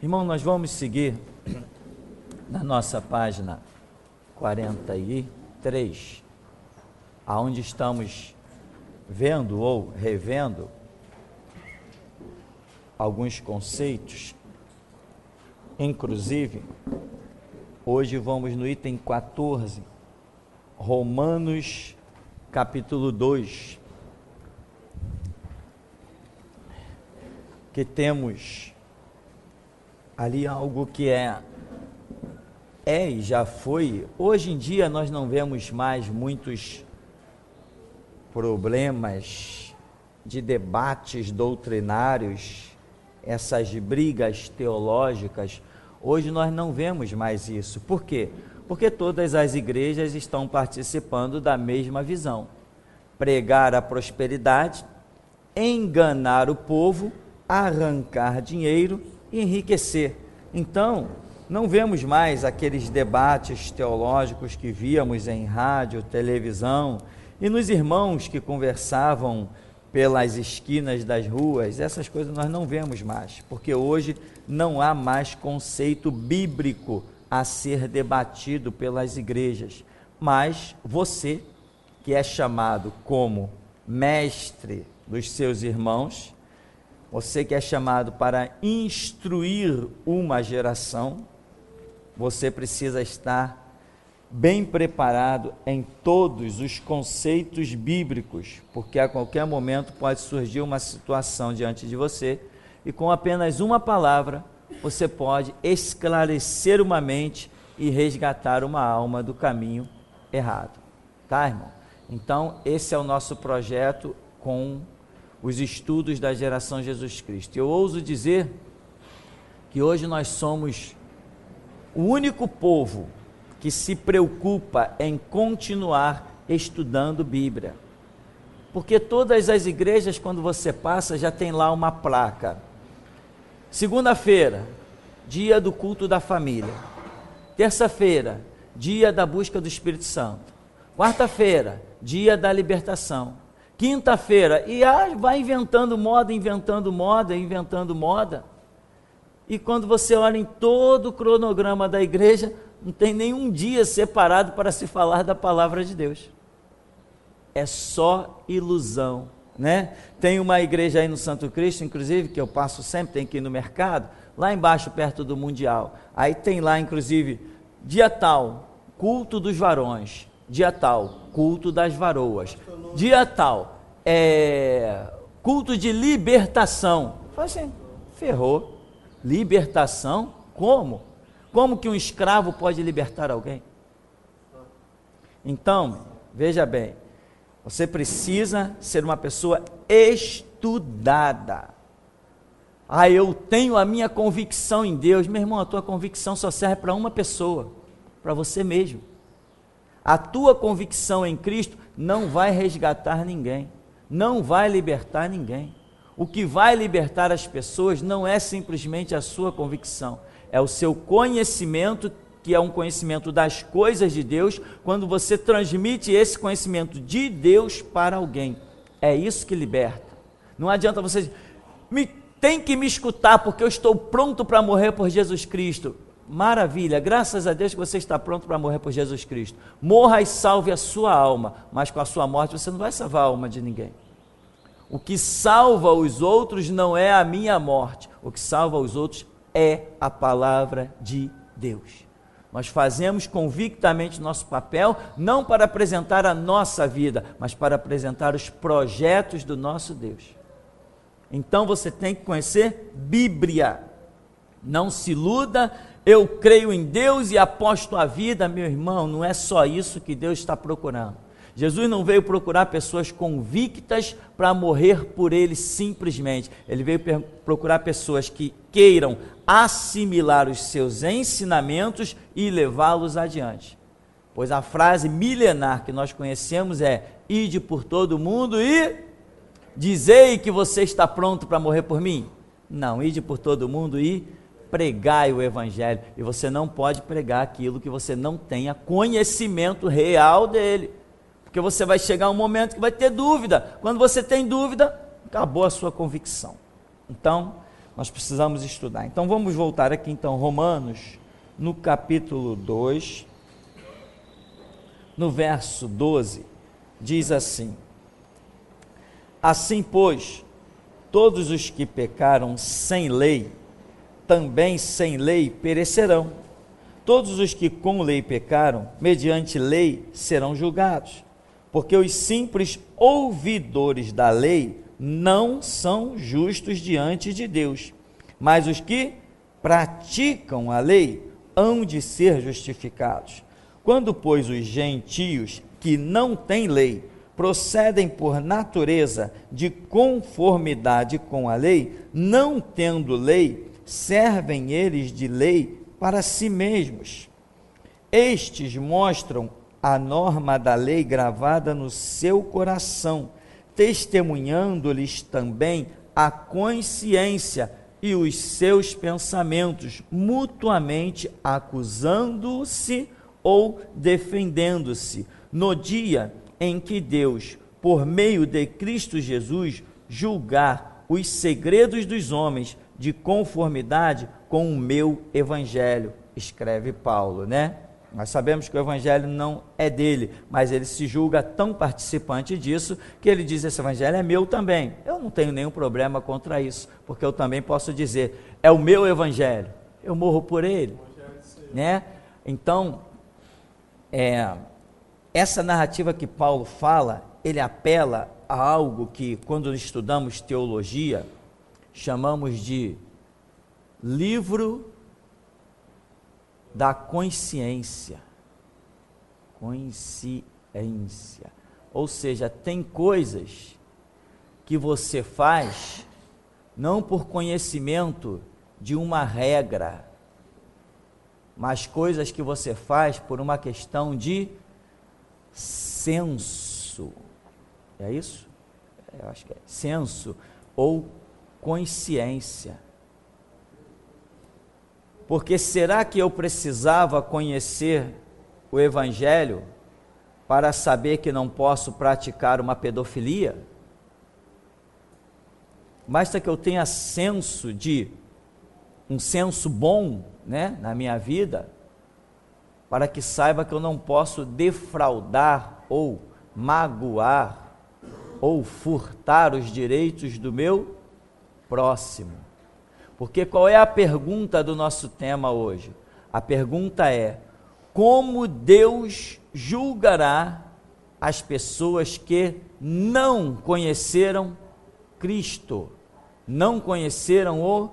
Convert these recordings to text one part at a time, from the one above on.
Irmão, nós vamos seguir na nossa página 43, aonde estamos vendo ou revendo alguns conceitos. Inclusive, hoje vamos no item 14, Romanos capítulo 2, que temos ali algo que é e já foi. Hoje em dia nós não vemos mais muitos problemas de debates doutrinários, essas brigas teológicas. Hoje nós não vemos mais isso. Por quê? Porque todas as igrejas estão participando da mesma visão: pregar a prosperidade, enganar o povo, arrancar dinheiro e enriquecer. Então, não vemos mais aqueles debates teológicos que víamos em rádio, televisão, e nos irmãos que conversavam pelas esquinas das ruas. Essas coisas nós não vemos mais, porque hoje não há mais conceito bíblico a ser debatido pelas igrejas. Mas você, que é chamado como mestre dos seus irmãos, você que é chamado para instruir uma geração, você precisa estar bem preparado em todos os conceitos bíblicos, porque a qualquer momento pode surgir uma situação diante de você, e com apenas uma palavra, você pode esclarecer uma mente e resgatar uma alma do caminho errado. Tá, irmão? Então, esse é o nosso projeto com os estudos da geração Jesus Cristo. Eu ouso dizer que hoje nós somos o único povo que se preocupa em continuar estudando Bíblia. Porque todas as igrejas, quando você passa, já tem lá uma placa: segunda-feira, dia do culto da família; terça-feira, dia da busca do Espírito Santo; quarta-feira, dia da libertação; quinta-feira, e vai inventando moda. E quando você olha em todo o cronograma da igreja, não tem nenhum dia separado para se falar da palavra de Deus. É só ilusão, né? Tem uma igreja aí no Santo Cristo, inclusive, que eu passo sempre, tem que ir no mercado, lá embaixo, perto do Mundial. Aí tem lá, inclusive, dia tal, culto dos varões; dia tal, culto das varoas; dia tal, culto de libertação. Fala assim, ferrou. Libertação? Como? Como que um escravo pode libertar alguém? Então, veja bem, você precisa ser uma pessoa estudada. Eu tenho a minha convicção em Deus. Meu irmão, a tua convicção só serve para uma pessoa, para você mesmo. A tua convicção em Cristo não vai resgatar ninguém, não vai libertar ninguém. O que vai libertar as pessoas não é simplesmente a sua convicção, é o seu conhecimento, que é um conhecimento das coisas de Deus, quando você transmite esse conhecimento de Deus para alguém. É isso que liberta. Não adianta você tem que me escutar porque eu estou pronto para morrer por Jesus Cristo. Maravilha, graças a Deus que você está pronto para morrer por Jesus Cristo. Morra e salve a sua alma, mas com a sua morte você não vai salvar a alma de ninguém. O que salva os outros não é a minha morte, o que salva os outros é a palavra de Deus. Nós fazemos convictamente nosso papel, não para apresentar a nossa vida, mas para apresentar os projetos do nosso Deus. Então você tem que conhecer Bíblia. Não se iluda, eu creio em Deus e aposto a vida. Meu irmão, não é só isso que Deus está procurando. Jesus não veio procurar pessoas convictas para morrer por ele simplesmente. Ele veio procurar pessoas que queiram assimilar os seus ensinamentos e levá-los adiante. Pois a frase milenar que nós conhecemos é: ide por todo mundo e dizei que você está pronto para morrer por mim. Não, ide por todo mundo e pregai o evangelho. E você não pode pregar aquilo que você não tenha conhecimento real dele. Porque você vai chegar um momento que vai ter dúvida. Quando você tem dúvida, acabou a sua convicção. Então, Nós precisamos estudar. Então vamos voltar aqui então, Romanos, no capítulo 2, no verso 12, diz assim: assim, pois, todos os que pecaram sem lei, também sem lei perecerão. Todos os que com lei pecaram, mediante lei serão julgados. Porque os simples ouvidores da lei não são justos diante de Deus, mas os que praticam a lei hão de ser justificados. Quando, pois, os gentios que não têm lei procedem por natureza de conformidade com a lei, não tendo lei, servem eles de lei para si mesmos. Estes mostram a norma da lei gravada no seu coração, testemunhando-lhes também a consciência e os seus pensamentos, mutuamente acusando-se ou defendendo-se, no dia em que Deus, por meio de Cristo Jesus, julgar os segredos dos homens de conformidade com o meu evangelho, escreve Paulo, né? Nós sabemos que o evangelho não é dele, mas ele se julga tão participante disso, que ele diz, esse evangelho é meu também. Eu não tenho nenhum problema contra isso, porque eu também posso dizer, é o meu evangelho, eu morro por ele, né? Então, essa narrativa que Paulo fala, ele apela a algo que, quando estudamos teologia, chamamos de livro da consciência. Consciência. Ou seja, tem coisas que você faz não por conhecimento de uma regra, mas coisas que você faz por uma questão de senso. É isso? Eu acho que é senso ou consciência. Porque será que eu precisava conhecer o evangelho para saber que não posso praticar uma pedofilia? Basta que eu tenha senso um senso bom, né, na minha vida, para que saiba que eu não posso defraudar ou magoar ou furtar os direitos do meu próximo. Porque qual é a pergunta do nosso tema hoje? A pergunta é: como Deus julgará as pessoas que não conheceram Cristo, não conheceram o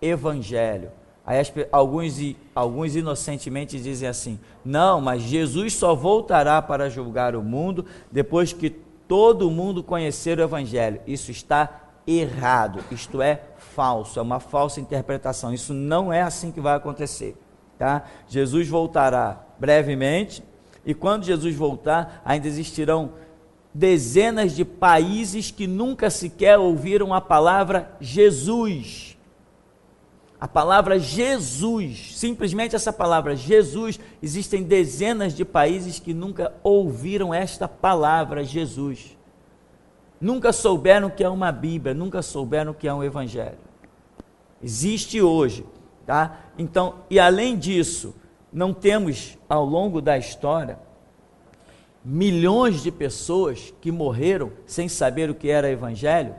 Evangelho? Aí alguns inocentemente dizem assim: não, mas Jesus só voltará para julgar o mundo depois que todo mundo conhecer o Evangelho. Isso está errado, isto é falso, é uma falsa interpretação. Isso não é assim que vai acontecer, tá? Jesus voltará brevemente, e quando Jesus voltar, ainda existirão dezenas de países que nunca sequer ouviram a palavra Jesus. A palavra Jesus, simplesmente essa palavra Jesus, existem dezenas de países que nunca ouviram esta palavra Jesus. Nunca souberam o que é uma Bíblia, nunca souberam o que é um Evangelho. Existe hoje, tá? Então, e além disso, não temos ao longo da história milhões de pessoas que morreram sem saber o que era Evangelho,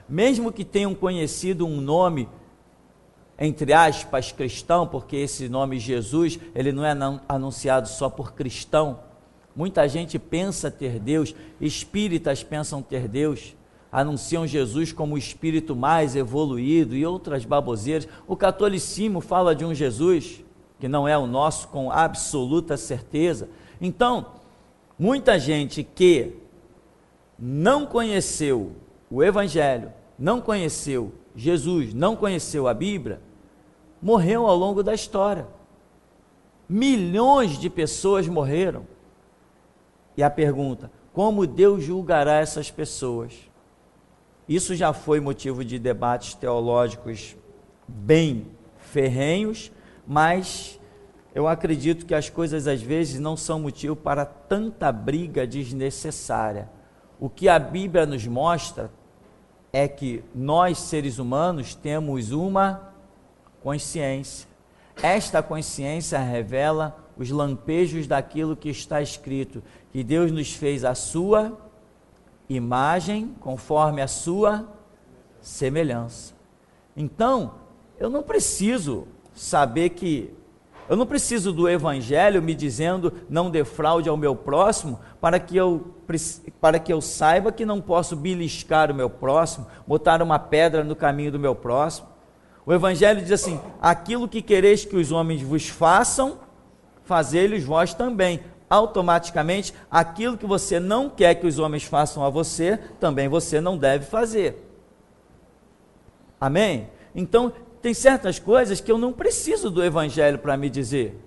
mesmo que tenham conhecido um nome, entre aspas, cristão, porque esse nome Jesus, ele não é anunciado só por cristão. Muita gente pensa ter Deus, espíritas pensam ter Deus, anunciam Jesus como o espírito mais evoluído e outras baboseiras. O catolicismo fala de um Jesus que não é o nosso, com absoluta certeza. Então, muita gente que não conheceu o Evangelho, não conheceu Jesus, não conheceu a Bíblia, morreu ao longo da história. Milhões de pessoas morreram. E a pergunta: como Deus julgará essas pessoas? Isso já foi motivo de debates teológicos bem ferrenhos, mas eu acredito que as coisas às vezes não são motivo para tanta briga desnecessária. O que a Bíblia nos mostra é que nós, seres humanos, temos uma consciência. Esta consciência revela os lampejos daquilo que está escrito, que Deus nos fez a sua imagem, conforme a sua semelhança. Então, eu não preciso do evangelho me dizendo não defraude ao meu próximo, para que eu saiba que não posso beliscar o meu próximo, botar uma pedra no caminho do meu próximo. O evangelho diz assim: aquilo que quereis que os homens vos façam, fazei-lhes vós também. Automaticamente, aquilo que você não quer que os homens façam a você, também você não deve fazer. Amém? Então, tem certas coisas que eu não preciso do evangelho para me dizer.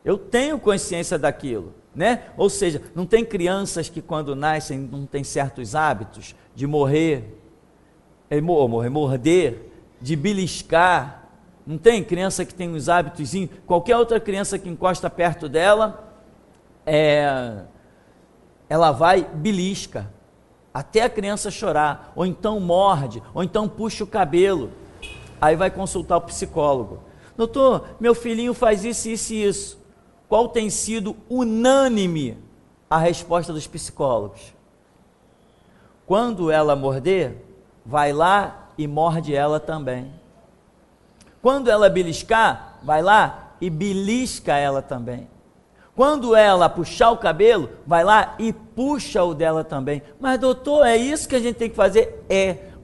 Eu tenho consciência daquilo, né? Ou seja, não tem crianças que quando nascem não têm certos hábitos de morder, de beliscar. Não tem criança que tem uns hábitos, qualquer outra criança que encosta perto dela, ela vai belisca, até a criança chorar, ou então morde, ou então puxa o cabelo. Aí vai consultar o psicólogo. Doutor, meu filhinho faz isso, isso e isso. Qual tem sido unânime a resposta dos psicólogos? Quando ela morder, vai lá e morde ela também. Quando ela beliscar, vai lá e belisca ela também. Quando ela puxar o cabelo, vai lá e puxa o dela também. Mas doutor, é isso que a gente tem que fazer?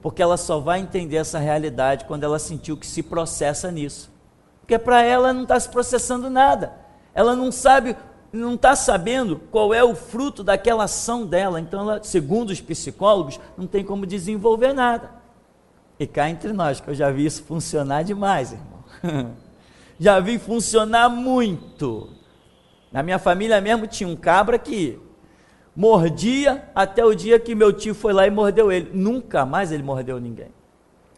Porque ela só vai entender essa realidade quando ela sentiu que se processa nisso. Porque para ela não está se processando nada. Ela não sabe, não está sabendo qual é o fruto daquela ação dela. Então, ela, segundo os psicólogos, não tem como desenvolver nada. E cá entre nós, que eu já vi isso funcionar demais, irmão. Já vi funcionar muito. Na minha família mesmo tinha um cabra que mordia até o dia que meu tio foi lá e mordeu ele. Nunca mais ele mordeu ninguém.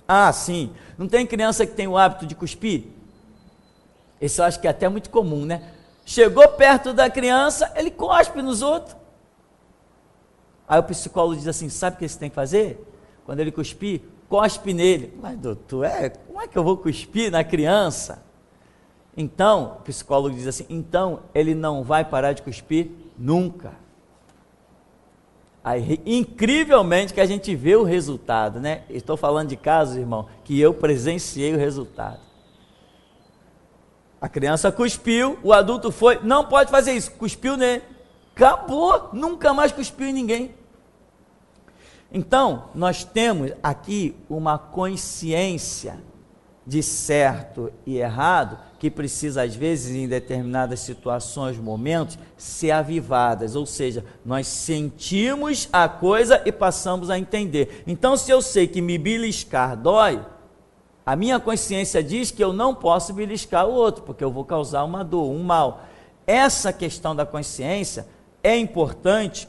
Ah, sim. Não tem criança que tem o hábito de cuspir? Esse eu acho que é até muito comum, né? Chegou perto da criança, ele cospe nos outros. Aí o psicólogo diz assim: sabe o que você tem que fazer? Quando ele cuspir, cospe nele. Mas doutor, como é que eu vou cuspir na criança? Então, o psicólogo diz assim: então ele não vai parar de cuspir nunca. Aí, incrivelmente que a gente vê o resultado, né? Estou falando de casos, irmão, que eu presenciei o resultado. A criança cuspiu, o adulto foi, não pode fazer isso, cuspiu nele, acabou, nunca mais cuspiu em ninguém. Então, nós temos aqui uma consciência de certo e errado, que precisa, às vezes, em determinadas situações, momentos, ser avivadas, ou seja, nós sentimos a coisa e passamos a entender. Então, se eu sei que me beliscar dói, a minha consciência diz que eu não posso beliscar o outro, porque eu vou causar uma dor, um mal. Essa questão da consciência é importante,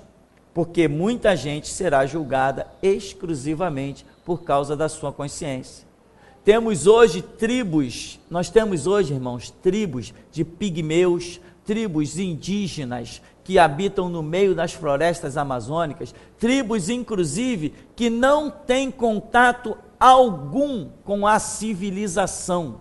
porque muita gente será julgada exclusivamente por causa da sua consciência. Temos hoje tribos, nós temos hoje, irmãos, tribos de pigmeus, tribos indígenas que habitam no meio das florestas amazônicas, tribos, inclusive, que não têm contato algum com a civilização.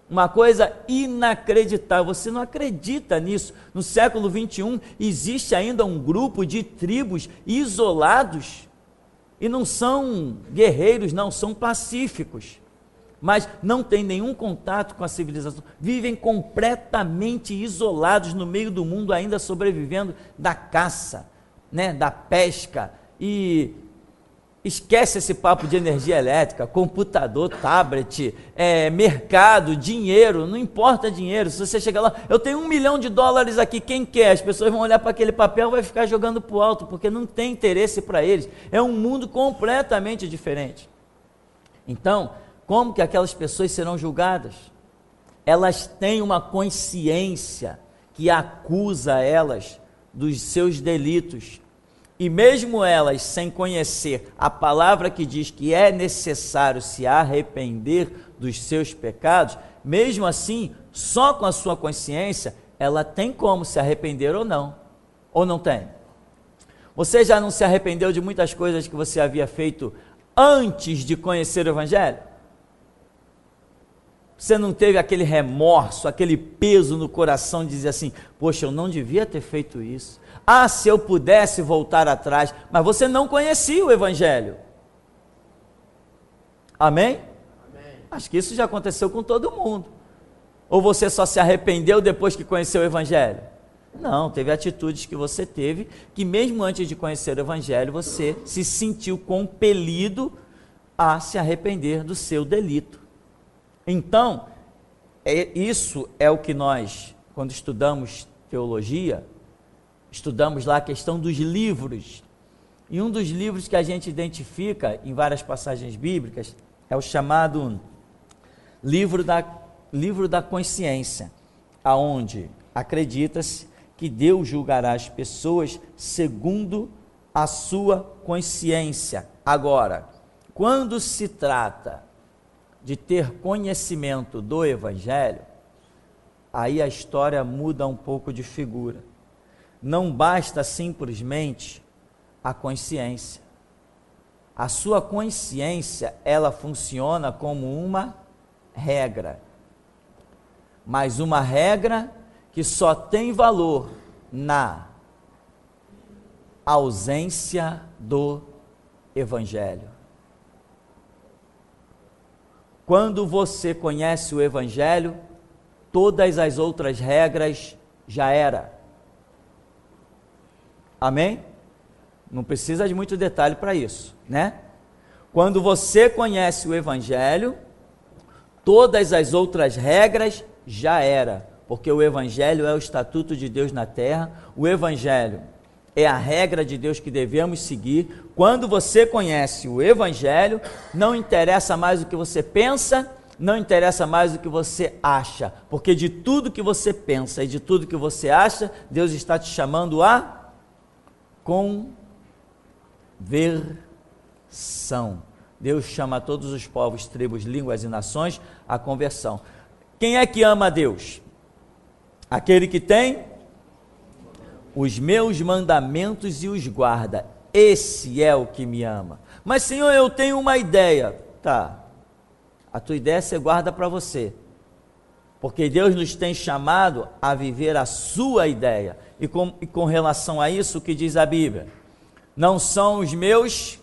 Uma coisa inacreditável, você não acredita nisso. No século 21 existe ainda um grupo de tribos isolados, e não são guerreiros, não, são pacíficos, mas não tem nenhum contato com a civilização, vivem completamente isolados no meio do mundo, ainda sobrevivendo da caça, né, da pesca, e esquece esse papo de energia elétrica, computador, tablet, mercado, dinheiro, não importa dinheiro. Se você chegar lá, eu tenho $1 milhão aqui, quem quer? As pessoas vão olhar para aquele papel e vai ficar jogando para o alto, porque não tem interesse para eles, é um mundo completamente diferente. Então, como que aquelas pessoas serão julgadas? Elas têm uma consciência que acusa elas dos seus delitos, e mesmo elas, sem conhecer a palavra que diz que é necessário se arrepender dos seus pecados, mesmo assim, só com a sua consciência, ela tem como se arrepender ou não tem? Você já não se arrependeu de muitas coisas que você havia feito antes de conhecer o Evangelho? Você não teve aquele remorso, aquele peso no coração de dizer assim, poxa, eu não devia ter feito isso. Ah, se eu pudesse voltar atrás. Mas você não conhecia o Evangelho. Amém? Amém. Acho que isso já aconteceu com todo mundo. Ou você só se arrependeu depois que conheceu o Evangelho? Não, teve atitudes que você teve, que mesmo antes de conhecer o Evangelho, você se sentiu compelido a se arrepender do seu delito. Então, isso é o que nós, quando estudamos teologia, estudamos lá a questão dos livros. E um dos livros que a gente identifica em várias passagens bíblicas é o chamado livro da consciência, aonde acredita-se que Deus julgará as pessoas segundo a sua consciência. Agora, quando se trata de ter conhecimento do Evangelho, aí a história muda um pouco de figura. Não basta simplesmente a consciência. A sua consciência, ela funciona como uma regra. Mas uma regra que só tem valor na ausência do Evangelho. Quando você conhece o Evangelho, todas as outras regras já era. Amém? Não precisa de muito detalhe para isso, né? Quando você conhece o Evangelho, todas as outras regras já era, porque o Evangelho é o estatuto de Deus na terra, o Evangelho é a regra de Deus que devemos seguir. Quando você conhece o Evangelho, não interessa mais o que você pensa, não interessa mais o que você acha, porque de tudo que você pensa e de tudo que você acha, Deus está te chamando a conversão. Deus chama todos os povos, tribos, línguas e nações à conversão. Quem é que ama a Deus? Aquele que tem os meus mandamentos e os guarda. Esse é o que me ama. Mas, Senhor, eu tenho uma ideia. Tá, a tua ideia você guarda para você, porque Deus nos tem chamado a viver a sua ideia. E com relação a isso, o que diz a Bíblia? Não são os meus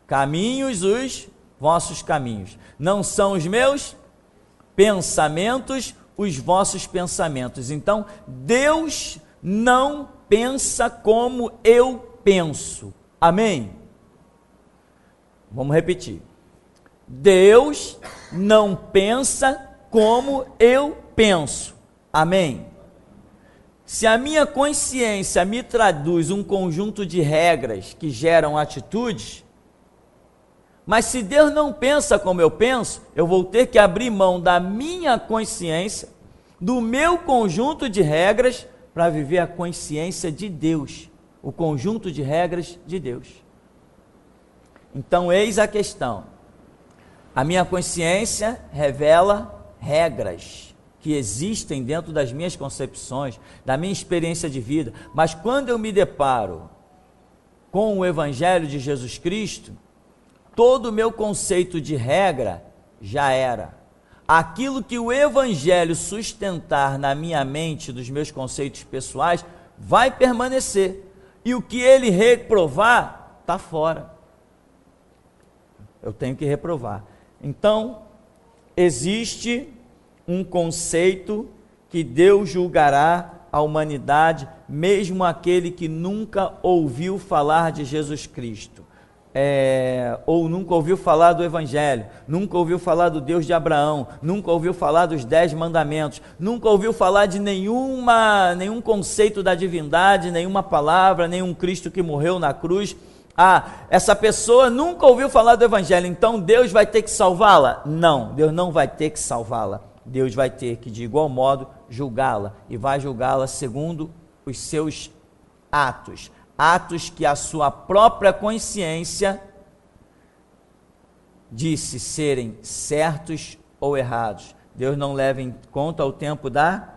caminhos os vossos caminhos, não são os meus pensamentos os vossos pensamentos. Então, Deus não pensa como eu penso. Amém? Vamos repetir. Deus não pensa como eu penso. Amém? Se a minha consciência me traduz um conjunto de regras que geram atitudes, mas se Deus não pensa como eu penso, eu vou ter que abrir mão da minha consciência, do meu conjunto de regras, para viver a consciência de Deus, o conjunto de regras de Deus. Então, eis a questão. A minha consciência revela regras que existem dentro das minhas concepções, da minha experiência de vida, mas quando eu me deparo com o Evangelho de Jesus Cristo, todo o meu conceito de regra já era. Aquilo que o Evangelho sustentar na minha mente, dos meus conceitos pessoais, vai permanecer. E o que ele reprovar, está fora. Eu tenho que reprovar. Então, existe um conceito que Deus julgará a humanidade, mesmo aquele que nunca ouviu falar de Jesus Cristo. Ou nunca ouviu falar do Evangelho, nunca ouviu falar do Deus de Abraão, nunca ouviu falar dos 10 mandamentos, nunca ouviu falar de nenhum conceito da divindade, nenhuma palavra, nenhum Cristo que morreu na cruz. Essa pessoa nunca ouviu falar do Evangelho, então Deus vai ter que salvá-la? Não, Deus não vai ter que salvá-la. Deus vai ter que, de igual modo, julgá-la, e vai julgá-la segundo os seus atos. Atos que a sua própria consciência disse serem certos ou errados. Deus não leva em conta o tempo da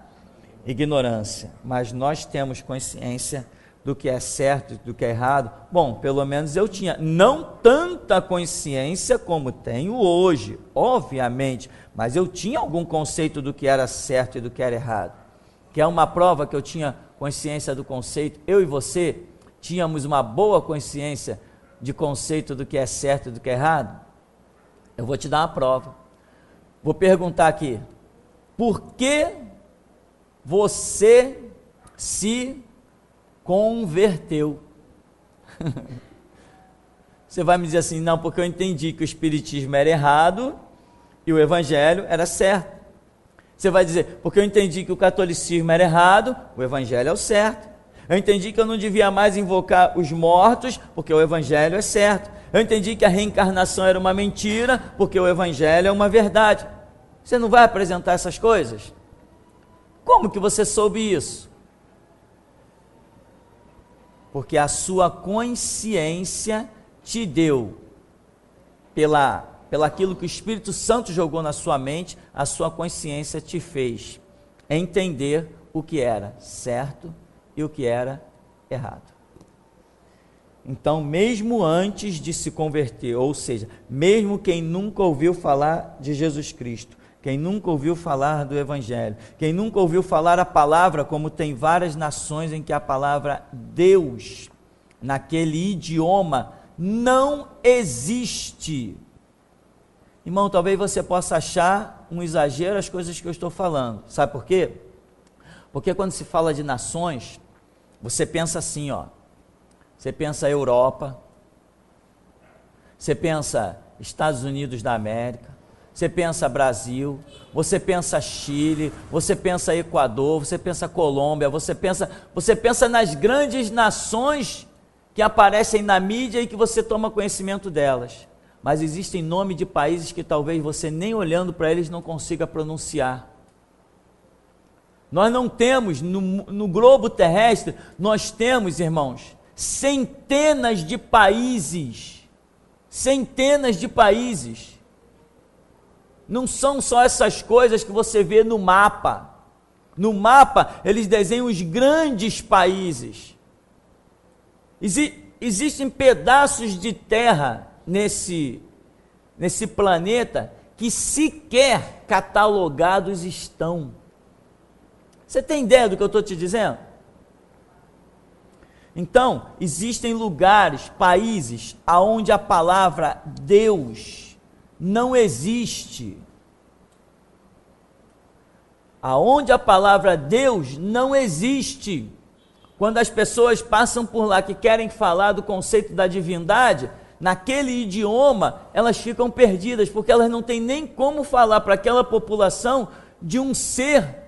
ignorância, mas nós temos consciência do que é certo e do que é errado? Bom, pelo menos eu tinha, não tanta consciência como tenho hoje, obviamente, mas eu tinha algum conceito do que era certo e do que era errado. Que é uma prova que eu tinha consciência do conceito, eu e você tínhamos uma boa consciência de conceito do que é certo e do que é errado? Eu vou te dar uma prova. Vou perguntar aqui, por que você se converteu? Você vai me dizer assim, não, porque eu entendi que o espiritismo era errado e o evangelho era certo. Você vai dizer, porque eu entendi que o catolicismo era errado, o evangelho é o certo. Eu entendi que eu não devia mais invocar os mortos, porque o evangelho é certo. Eu entendi que a reencarnação era uma mentira, porque o evangelho é uma verdade. Você não vai apresentar essas coisas? Como que você soube isso? Porque a sua consciência te deu, pelaquilo que o Espírito Santo jogou na sua mente, a sua consciência te fez entender o que era certo e o que era errado. Então, mesmo antes de se converter, ou seja, mesmo quem nunca ouviu falar de Jesus Cristo, quem nunca ouviu falar do Evangelho, quem nunca ouviu falar a palavra, como tem várias nações em que a palavra Deus, naquele idioma, não existe. Irmão, talvez você possa achar um exagero as coisas que eu estou falando. Sabe por quê? Porque quando se fala de nações, você pensa assim, ó. Você pensa Europa, você pensa Estados Unidos da América, você pensa Brasil, você pensa Chile, você pensa Equador, você pensa Colômbia, você pensa nas grandes nações que aparecem na mídia e que você toma conhecimento delas. Mas existem nomes de países que talvez você nem olhando para eles não consiga pronunciar. Nós não temos, no globo terrestre, nós temos, irmãos, centenas de países. Não são só essas coisas que você vê no mapa. No mapa, eles desenham os grandes países. Existem pedaços de terra nesse planeta que sequer catalogados estão. Você tem ideia do que eu estou te dizendo? Então, existem lugares, países, aonde a palavra Deus não existe. Aonde a palavra Deus não existe. Quando as pessoas passam por lá que querem falar do conceito da divindade, naquele idioma, elas ficam perdidas, porque elas não têm nem como falar para aquela população de um ser,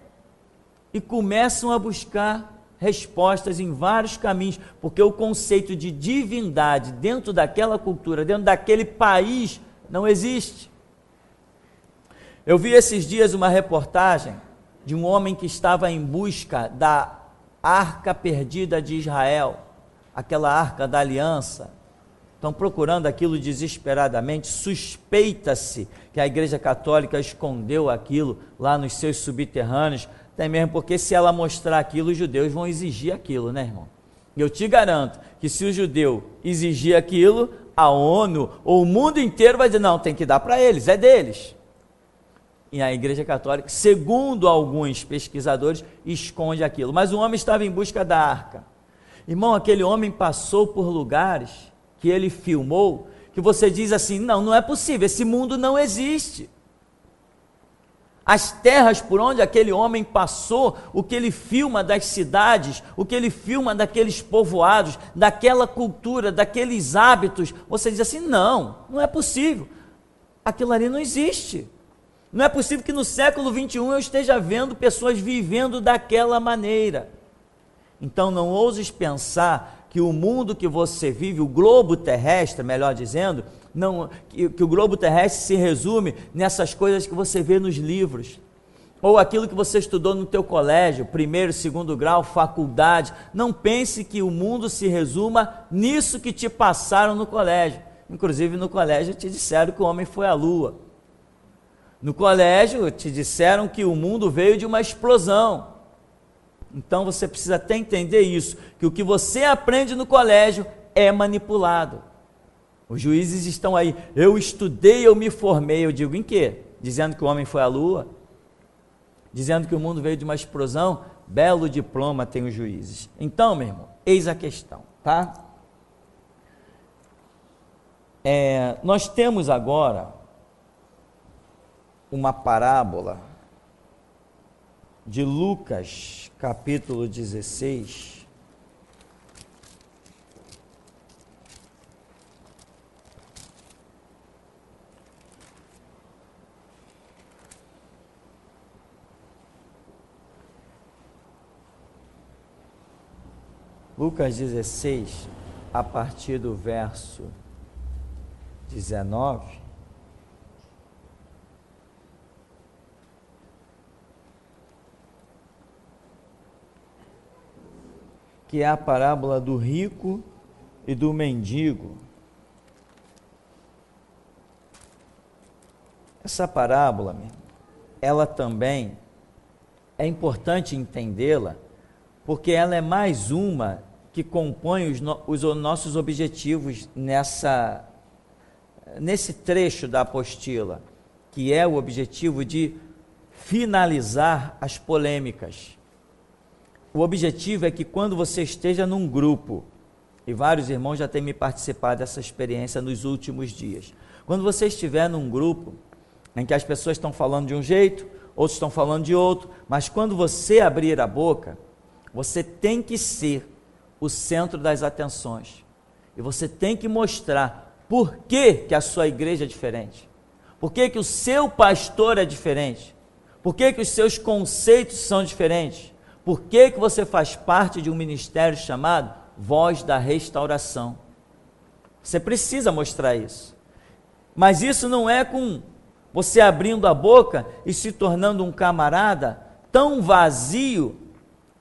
e começam a buscar respostas em vários caminhos, porque o conceito de divindade dentro daquela cultura, dentro daquele país, não existe. Eu vi esses dias uma reportagem de um homem que estava em busca da arca perdida de Israel, aquela arca da aliança. Estão procurando aquilo desesperadamente. Suspeita-se que a Igreja Católica escondeu aquilo lá nos seus subterrâneos, até mesmo porque se ela mostrar aquilo, os judeus vão exigir aquilo, né, irmão? E eu te garanto que se o judeu exigir aquilo, a ONU ou o mundo inteiro vai dizer, não, tem que dar para eles, é deles. E a Igreja Católica, segundo alguns pesquisadores, esconde aquilo. Mas o homem estava em busca da arca. Irmão, aquele homem passou por lugares que ele filmou, que você diz assim, não é possível, esse mundo não existe. As terras por onde aquele homem passou, o que ele filma das cidades, o que ele filma daqueles povoados, daquela cultura, daqueles hábitos, você diz assim, não é possível, aquilo ali não existe. Não é possível que no século 21 eu esteja vendo pessoas vivendo daquela maneira. Então não ouses pensar que o mundo que você vive, o globo terrestre, melhor dizendo, que o globo terrestre se resume nessas coisas que você vê nos livros, ou aquilo que você estudou no teu colégio, primeiro, segundo grau, faculdade. Não pense que o mundo se resuma nisso que te passaram no colégio. Inclusive no colégio te disseram que o homem foi à lua. No colégio te disseram que o mundo veio de uma explosão. Então você precisa até entender isso, que o que você aprende no colégio é manipulado. Os juízes estão aí, eu estudei, eu me formei, eu digo em quê? Dizendo que o homem foi à lua? Dizendo que o mundo veio de uma explosão? Belo diploma tem os juízes. Então, meu irmão, eis a questão, tá? Nós temos agora uma parábola de Lucas, capítulo 16, Lucas 16, a partir do verso 19, que é a parábola do rico e do mendigo. Essa parábola, ela também é importante entendê-la, porque ela é mais uma que compõe os nossos objetivos nesse trecho da apostila, que é o objetivo de finalizar as polêmicas. O objetivo é que quando você esteja num grupo, e vários irmãos já têm me participado dessa experiência nos últimos dias, quando você estiver num grupo em que as pessoas estão falando de um jeito, outros estão falando de outro, mas quando você abrir a boca, você tem que ser o centro das atenções, e você tem que mostrar por que a sua igreja é diferente, por que o seu pastor é diferente, por que os seus conceitos são diferentes, por que você faz parte de um ministério chamado Voz da Restauração. Você precisa mostrar isso, mas isso não é com você abrindo a boca e se tornando um camarada tão vazio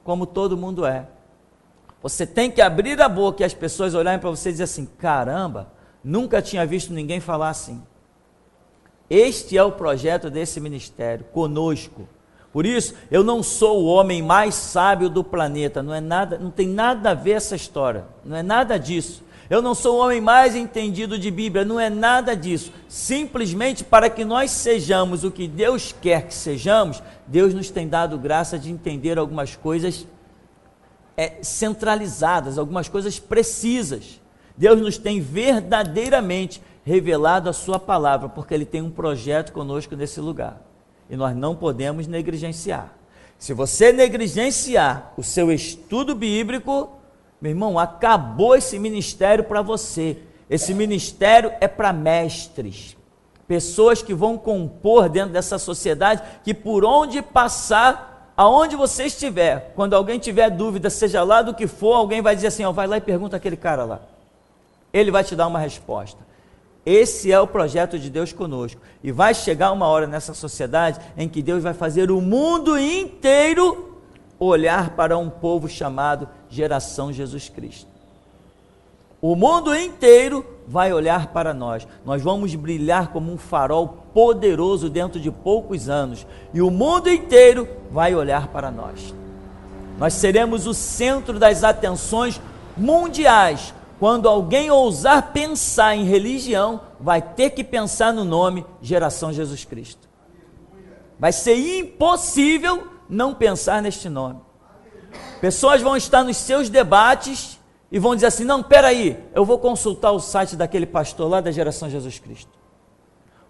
como todo mundo é. Você tem que abrir a boca e as pessoas olharem para você e dizer assim, caramba, nunca tinha visto ninguém falar assim. Este é o projeto desse ministério, conosco. Por isso, eu não sou o homem mais sábio do planeta, não tem nada a ver essa história, não é nada disso. Eu não sou o homem mais entendido de Bíblia, não é nada disso. Simplesmente para que nós sejamos o que Deus quer que sejamos, Deus nos tem dado graça de entender algumas coisas centralizadas, algumas coisas precisas. Deus nos tem verdadeiramente revelado a sua palavra, porque Ele tem um projeto conosco nesse lugar. E nós não podemos negligenciar. Se você negligenciar o seu estudo bíblico, meu irmão, acabou esse ministério para você. Esse ministério é para mestres, pessoas que vão compor dentro dessa sociedade, que por onde passar, aonde você estiver, quando alguém tiver dúvida, seja lá do que for, alguém vai dizer assim, vai lá e pergunta aquele cara lá. Ele vai te dar uma resposta. Esse é o projeto de Deus conosco, e vai chegar uma hora nessa sociedade em que Deus vai fazer o mundo inteiro olhar para um povo chamado Geração Jesus Cristo. O mundo inteiro vai olhar para nós, nós vamos brilhar como um farol poderoso dentro de poucos anos, e o mundo inteiro vai olhar para nós. Nós seremos o centro das atenções mundiais. Quando alguém ousar pensar em religião, vai ter que pensar no nome Geração Jesus Cristo. Vai ser impossível não pensar neste nome. Pessoas vão estar nos seus debates e vão dizer assim, não, peraí, eu vou consultar o site daquele pastor lá da Geração Jesus Cristo.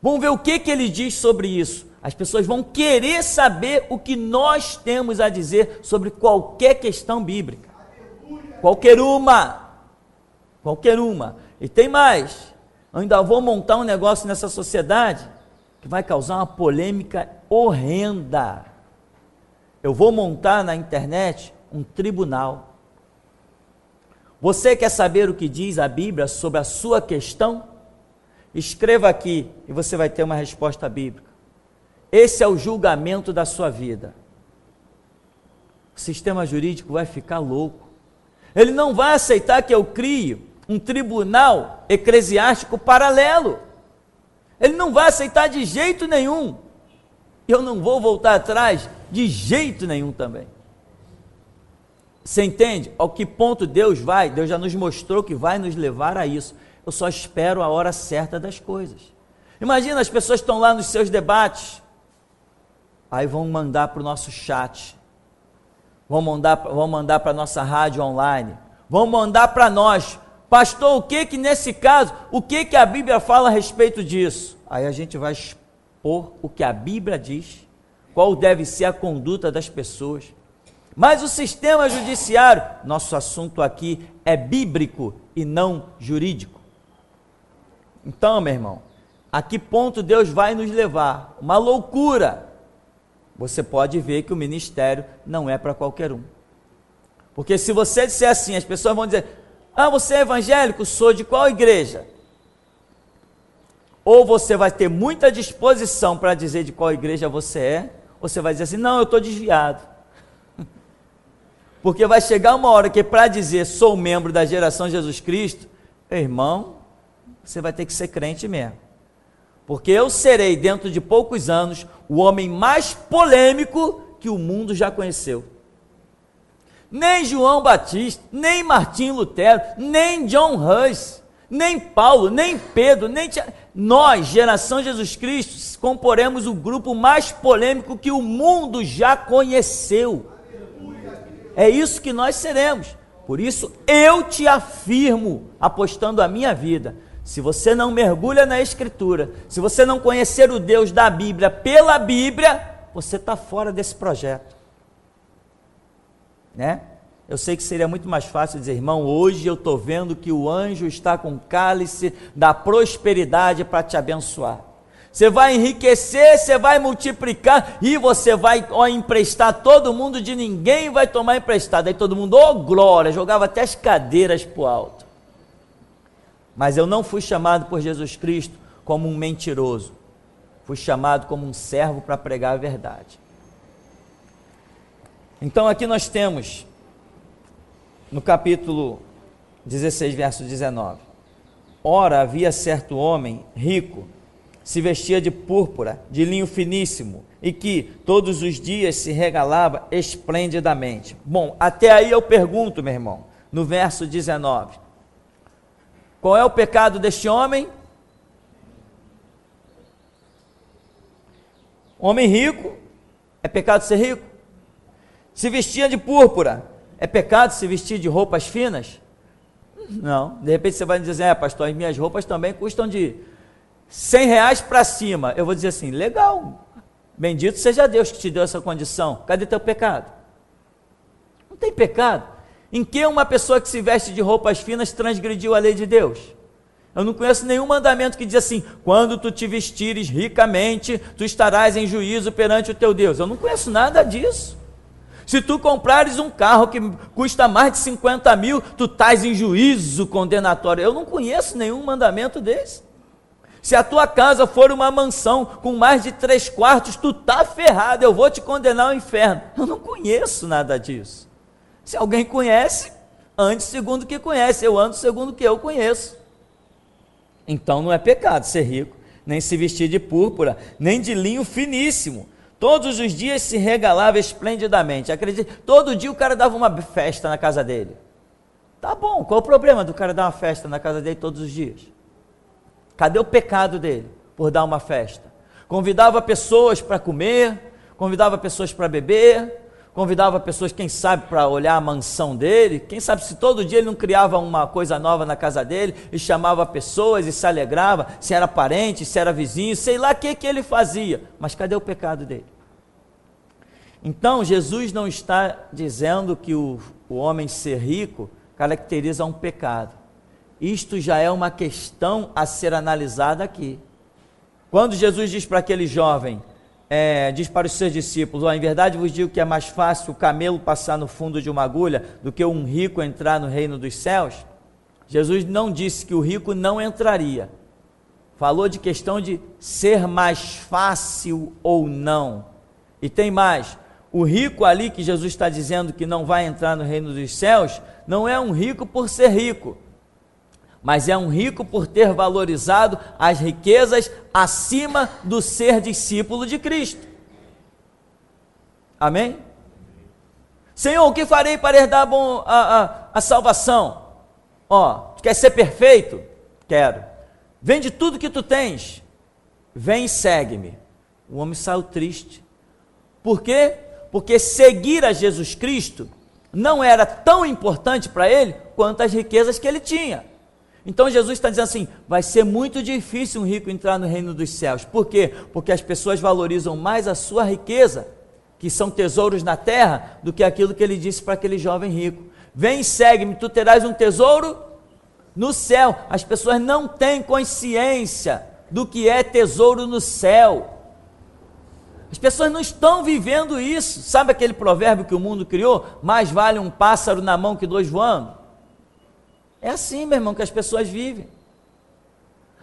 Vamos ver o que ele diz sobre isso. As pessoas vão querer saber o que nós temos a dizer sobre qualquer questão bíblica. Qualquer uma. E tem mais, eu ainda vou montar um negócio nessa sociedade que vai causar uma polêmica horrenda. Eu vou montar na internet um tribunal. Você quer saber o que diz a Bíblia sobre a sua questão? Escreva aqui e você vai ter uma resposta bíblica. Esse é o julgamento da sua vida. O sistema jurídico vai ficar louco. Ele não vai aceitar que eu crie um tribunal eclesiástico paralelo. Ele não vai aceitar de jeito nenhum. Eu não vou voltar atrás de jeito nenhum também. Você entende? Ao que ponto Deus vai? Deus já nos mostrou que vai nos levar a isso. Eu só espero a hora certa das coisas. Imagina, as pessoas estão lá nos seus debates, aí vão mandar para o nosso chat, vão mandar para a nossa rádio online, vão mandar para nós, pastor, o que nesse caso, o que a Bíblia fala a respeito disso? Aí a gente vai expor o que a Bíblia diz, qual deve ser a conduta das pessoas. Mas o sistema judiciário, nosso assunto aqui é bíblico e não jurídico. Então, meu irmão, a que ponto Deus vai nos levar? Uma loucura. Você pode ver que o ministério não é para qualquer um. Porque se você disser assim, as pessoas vão dizer, você é evangélico? Sou de qual igreja? Ou você vai ter muita disposição para dizer de qual igreja você é, ou você vai dizer assim, não, eu estou desviado. Porque vai chegar uma hora que para dizer sou membro da geração Jesus Cristo, irmão, você vai ter que ser crente mesmo. Porque eu serei, dentro de poucos anos, o homem mais polêmico que o mundo já conheceu. Nem João Batista, nem Martim Lutero, nem John Hus, nem Paulo, nem Pedro, nem nós, geração Jesus Cristo, comporemos o grupo mais polêmico que o mundo já conheceu. É isso que nós seremos. Por isso eu te afirmo, apostando a minha vida, se você não mergulha na Escritura, se você não conhecer o Deus da Bíblia pela Bíblia, você está fora desse projeto, né? Eu sei que seria muito mais fácil dizer, irmão, hoje eu estou vendo que o anjo está com o cálice da prosperidade para te abençoar. Você vai enriquecer, você vai multiplicar e você vai emprestar todo mundo, de ninguém vai tomar emprestado. Aí todo mundo, glória, jogava até as cadeiras para o alto. Mas eu não fui chamado por Jesus Cristo como um mentiroso. Fui chamado como um servo para pregar a verdade. Então aqui nós temos, no capítulo 16, verso 19. Ora, havia certo homem rico, se vestia de púrpura, de linho finíssimo, e que todos os dias se regalava esplendidamente. Bom, até aí eu pergunto, meu irmão, no verso 19. Qual é o pecado deste homem? Homem rico, é pecado ser rico? Se vestia de púrpura, é pecado se vestir de roupas finas? Não, de repente você vai dizer, pastor, as minhas roupas também custam de R$100 para cima. Eu vou dizer assim, legal, bendito seja Deus que te deu essa condição. Cadê teu pecado? Não tem pecado. Em que uma pessoa que se veste de roupas finas transgrediu a lei de Deus? Eu não conheço nenhum mandamento que diz assim, quando tu te vestires ricamente, tu estarás em juízo perante o teu Deus. Eu não conheço nada disso. Se tu comprares um carro que custa mais de 50 mil, tu estás em juízo condenatório. Eu não conheço nenhum mandamento desse. Se a tua casa for uma mansão com mais de 3 quartos, tu está ferrado, eu vou te condenar ao inferno. Eu não conheço nada disso. Se alguém conhece, ande segundo o que conhece, eu ando segundo o que eu conheço. Então não é pecado ser rico, nem se vestir de púrpura, nem de linho finíssimo. Todos os dias se regalava esplendidamente. Acredite, todo dia o cara dava uma festa na casa dele. Tá bom, qual o problema do cara dar uma festa na casa dele todos os dias? Cadê o pecado dele por dar uma festa? Convidava pessoas para comer, convidava pessoas para beber, convidava pessoas, quem sabe, para olhar a mansão dele, quem sabe se todo dia ele não criava uma coisa nova na casa dele, e chamava pessoas e se alegrava, se era parente, se era vizinho, sei lá o que ele fazia, mas cadê o pecado dele? Então Jesus não está dizendo que o homem ser rico caracteriza um pecado. Isto já é uma questão a ser analisada aqui. Quando Jesus diz para aquele jovem, diz para os seus discípulos, em verdade vos digo que é mais fácil o camelo passar no fundo de uma agulha do que um rico entrar no reino dos céus. Jesus não disse que o rico não entraria. Falou de questão de ser mais fácil ou não. E tem mais, o rico ali que Jesus está dizendo que não vai entrar no reino dos céus, não é um rico por ser rico, mas é um rico por ter valorizado as riquezas acima do ser discípulo de Cristo. Amém? Senhor, o que farei para herdar a salvação? Ó, tu quer ser perfeito? Quero. Vende tudo que tu tens. Vem e segue-me. O homem saiu triste. Por quê? Porque seguir a Jesus Cristo não era tão importante para ele quanto as riquezas que ele tinha. Então Jesus está dizendo assim, vai ser muito difícil um rico entrar no reino dos céus. Por quê? Porque as pessoas valorizam mais a sua riqueza, que são tesouros na terra, do que aquilo que ele disse para aquele jovem rico. Vem e segue-me, tu terás um tesouro no céu. As pessoas não têm consciência do que é tesouro no céu. As pessoas não estão vivendo isso. Sabe aquele provérbio que o mundo criou? Mais vale um pássaro na mão que dois voando. É assim, meu irmão, que as pessoas vivem.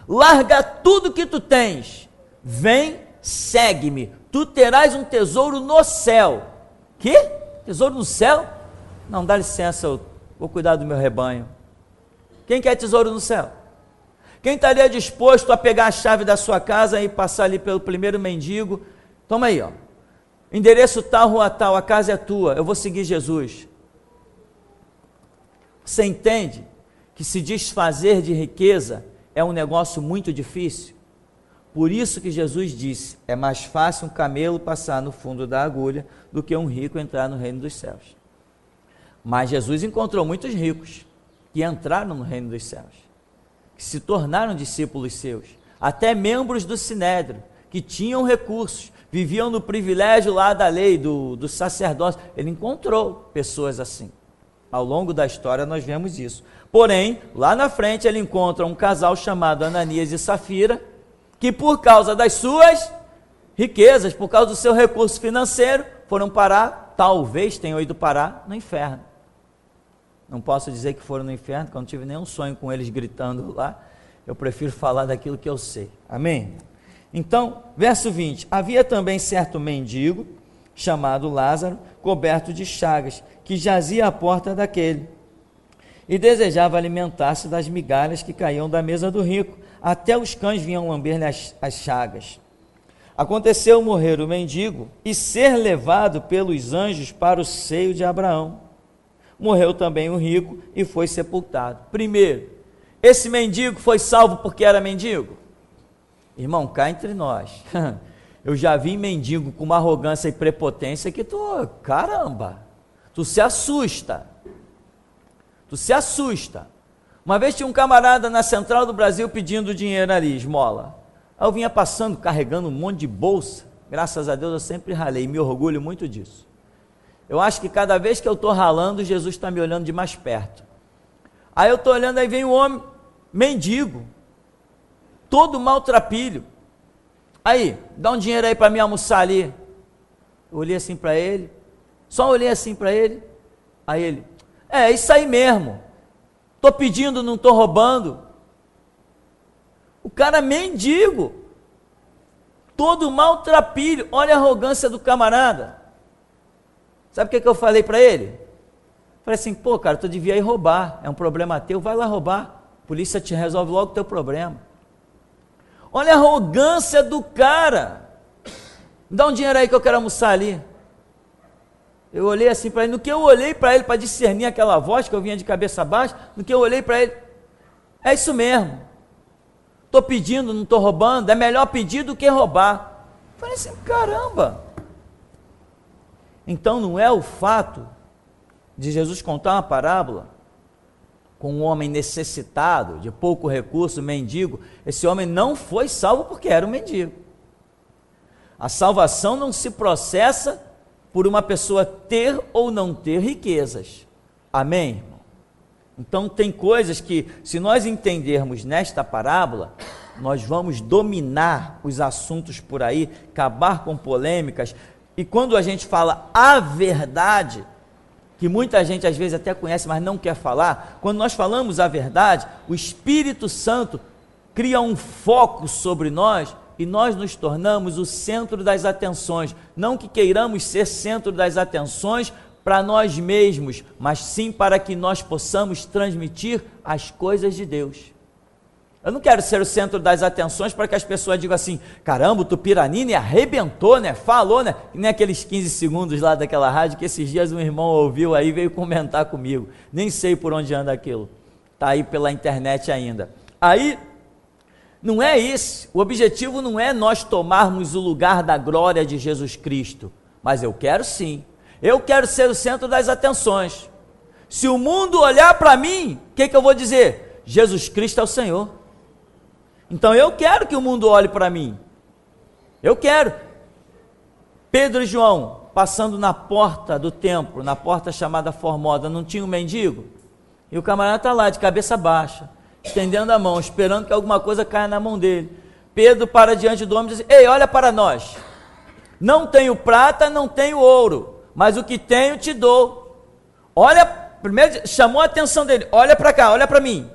Larga tudo que tu tens. Vem, segue-me. Tu terás um tesouro no céu. Que? Tesouro no céu? Não, dá licença, eu vou cuidar do meu rebanho. Quem quer tesouro no céu? Quem estaria disposto a pegar a chave da sua casa e passar ali pelo primeiro mendigo? Toma aí, ó. Endereço tal, rua tal, a casa é tua, eu vou seguir Jesus. Você entende que se desfazer de riqueza é um negócio muito difícil? Por isso que Jesus disse, é mais fácil um camelo passar no fundo da agulha do que um rico entrar no reino dos céus. Mas Jesus encontrou muitos ricos que entraram no reino dos céus, que se tornaram discípulos seus, até membros do Sinédrio, que tinham recursos, viviam no privilégio lá da lei, do sacerdócio. Ele encontrou pessoas assim. Ao longo da história nós vemos isso. Porém, lá na frente ele encontra um casal chamado Ananias e Safira, que por causa das suas riquezas, por causa do seu recurso financeiro, foram parar, talvez tenham ido parar, no inferno. Não posso dizer que foram no inferno, porque eu não tive nenhum sonho com eles gritando lá. Eu prefiro falar daquilo que eu sei. Amém? Então, verso 20. Havia também certo mendigo, chamado Lázaro, coberto de chagas, que jazia à porta daquele, e desejava alimentar-se das migalhas que caíam da mesa do rico. Até os cães vinham lamber-lhe as chagas. Aconteceu morrer o mendigo e ser levado pelos anjos para o seio de Abraão. Morreu também o rico e foi sepultado. Primeiro, esse mendigo foi salvo porque era mendigo? Irmão, cá entre nós, eu já vi mendigo com uma arrogância e prepotência que caramba, tu se assusta. Uma vez tinha um camarada na Central do Brasil pedindo dinheiro ali, esmola. Aí eu vinha passando, carregando um monte de bolsa. Graças a Deus eu sempre ralei, me orgulho muito disso. Eu acho que cada vez que eu estou ralando, Jesus está me olhando de mais perto. Aí eu estou olhando, aí vem um homem, mendigo, todo maltrapilho. Aí, dá um dinheiro aí para mim almoçar ali. Eu olhei assim para ele, só olhei assim para ele. Aí ele, é isso aí mesmo. Estou pedindo, não estou roubando. O cara mendigo, todo maltrapilho. Olha a arrogância do camarada. Sabe o que eu falei para ele? Falei assim, pô cara, tu devia ir roubar, é um problema teu, vai lá roubar, a polícia te resolve logo o teu problema. Olha a arrogância do cara. Me dá um dinheiro aí que eu quero almoçar ali. Eu olhei assim para ele, no que eu olhei para ele para discernir aquela voz que eu vinha de cabeça baixa, no que eu olhei para ele, é isso mesmo, estou pedindo, não estou roubando, é melhor pedir do que roubar. Falei assim, caramba. Então não é o fato de Jesus contar uma parábola com um homem necessitado, de pouco recurso, mendigo. Esse homem não foi salvo porque era um mendigo. A salvação não se processa por uma pessoa ter ou não ter riquezas. Amém, irmão? Então tem coisas que, se nós entendermos nesta parábola, nós vamos dominar os assuntos por aí, acabar com polêmicas. E quando a gente fala a verdade, que muita gente às vezes até conhece, mas não quer falar, quando nós falamos a verdade, o Espírito Santo cria um foco sobre nós e nós nos tornamos o centro das atenções. Não que queiramos ser centro das atenções para nós mesmos, mas sim para que nós possamos transmitir as coisas de Deus. Eu não quero ser o centro das atenções para que as pessoas digam assim, caramba, o Tupiranini arrebentou, né? Falou, né? Nem aqueles 15 segundos lá daquela rádio que esses dias um irmão ouviu aí, veio comentar comigo. Nem sei por onde anda aquilo. Está aí pela internet ainda. Aí, não é isso. O objetivo não é nós tomarmos o lugar da glória de Jesus Cristo. Mas eu quero sim. Eu quero ser o centro das atenções. Se o mundo olhar para mim, o que eu vou dizer? Jesus Cristo é o Senhor. Então eu quero que o mundo olhe para mim. Eu quero. Pedro e João, passando na porta do templo, na porta chamada Formosa, não tinha um mendigo? E o camarada está lá, de cabeça baixa, estendendo a mão, esperando que alguma coisa caia na mão dele. Pedro para diante do homem e diz, ei, olha para nós. Não tenho prata, não tenho ouro, mas o que tenho te dou. Olha, primeiro chamou a atenção dele, olha para cá, olha para mim.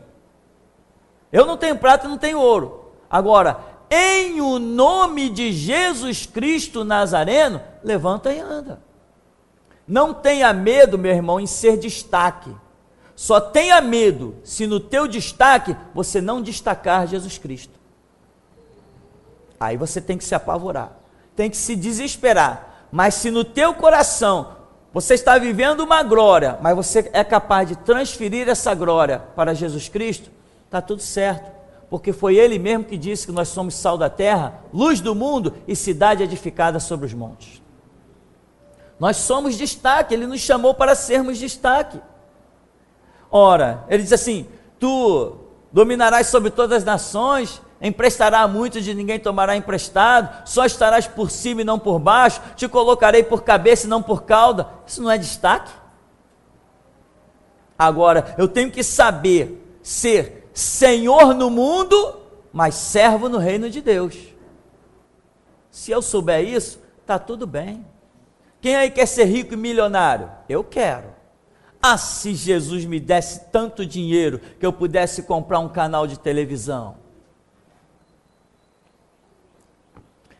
Eu não tenho prata, não tenho ouro. Agora, em o nome de Jesus Cristo Nazareno, levanta e anda. Não tenha medo, meu irmão, em ser destaque. Só tenha medo se no teu destaque você não destacar Jesus Cristo. Aí você tem que se apavorar, tem que se desesperar. Mas se no teu coração você está vivendo uma glória, mas você é capaz de transferir essa glória para Jesus Cristo, está tudo certo, porque foi Ele mesmo que disse que nós somos sal da terra, luz do mundo e cidade edificada sobre os montes. Nós somos destaque, Ele nos chamou para sermos destaque. Ora, Ele diz assim, tu dominarás sobre todas as nações, emprestará muito, de ninguém tomará emprestado, só estarás por cima e não por baixo, te colocarei por cabeça e não por cauda. Isso não é destaque? Agora, eu tenho que saber ser Senhor no mundo, mas servo no reino de Deus. Se eu souber isso, está tudo bem. Quem aí quer ser rico e milionário? Eu quero. Ah, se Jesus me desse tanto dinheiro que eu pudesse comprar um canal de televisão.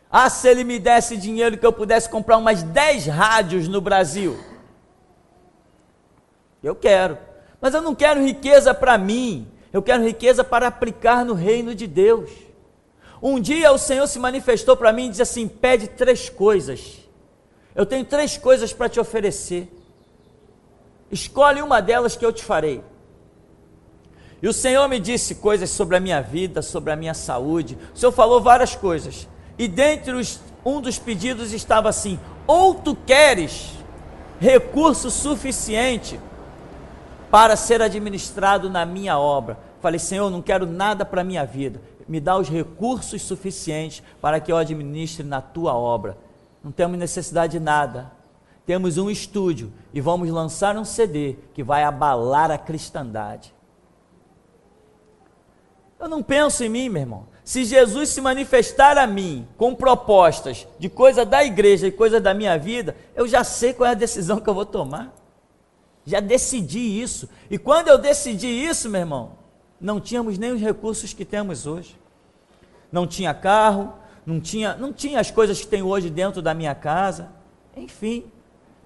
Ah, se Ele me desse dinheiro que eu pudesse comprar umas 10 rádios no Brasil. Eu quero. Mas eu não quero riqueza para mim. Eu quero riqueza para aplicar no reino de Deus. Um dia o Senhor se manifestou para mim e disse assim, pede 3 coisas. Eu tenho 3 coisas para te oferecer. Escolhe uma delas que eu te farei. E o Senhor me disse coisas sobre a minha vida, sobre a minha saúde. O Senhor falou várias coisas. E dentre um dos pedidos estava assim, ou tu queres recurso suficiente para ser administrado na minha obra. Falei, Senhor, não quero nada para a minha vida, me dá os recursos suficientes para que eu administre na tua obra. Não temos necessidade de nada, temos um estúdio e vamos lançar um CD que vai abalar a cristandade. Eu não penso em mim, meu irmão. Se Jesus se manifestar a mim com propostas de coisa da igreja e coisa da minha vida, eu já sei qual é a decisão que eu vou tomar. Já decidi isso. E quando eu decidi isso, meu irmão, não tínhamos nem os recursos que temos hoje. Não tinha carro, não tinha as coisas que tem hoje dentro da minha casa, enfim.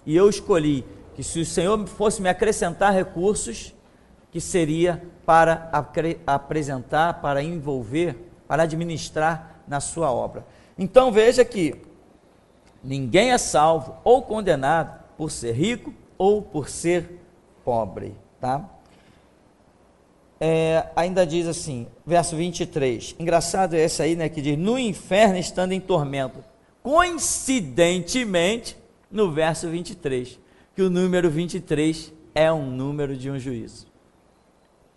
E eu escolhi que se o Senhor fosse me acrescentar recursos, que seria para apresentar, para envolver, para administrar na sua obra. Então veja que ninguém é salvo ou condenado por ser rico ou por ser pobre, tá? Ainda diz assim, verso 23, engraçado é esse aí, né, que diz, no inferno estando em tormento, coincidentemente, no verso 23, que o número 23 é um número de um juízo.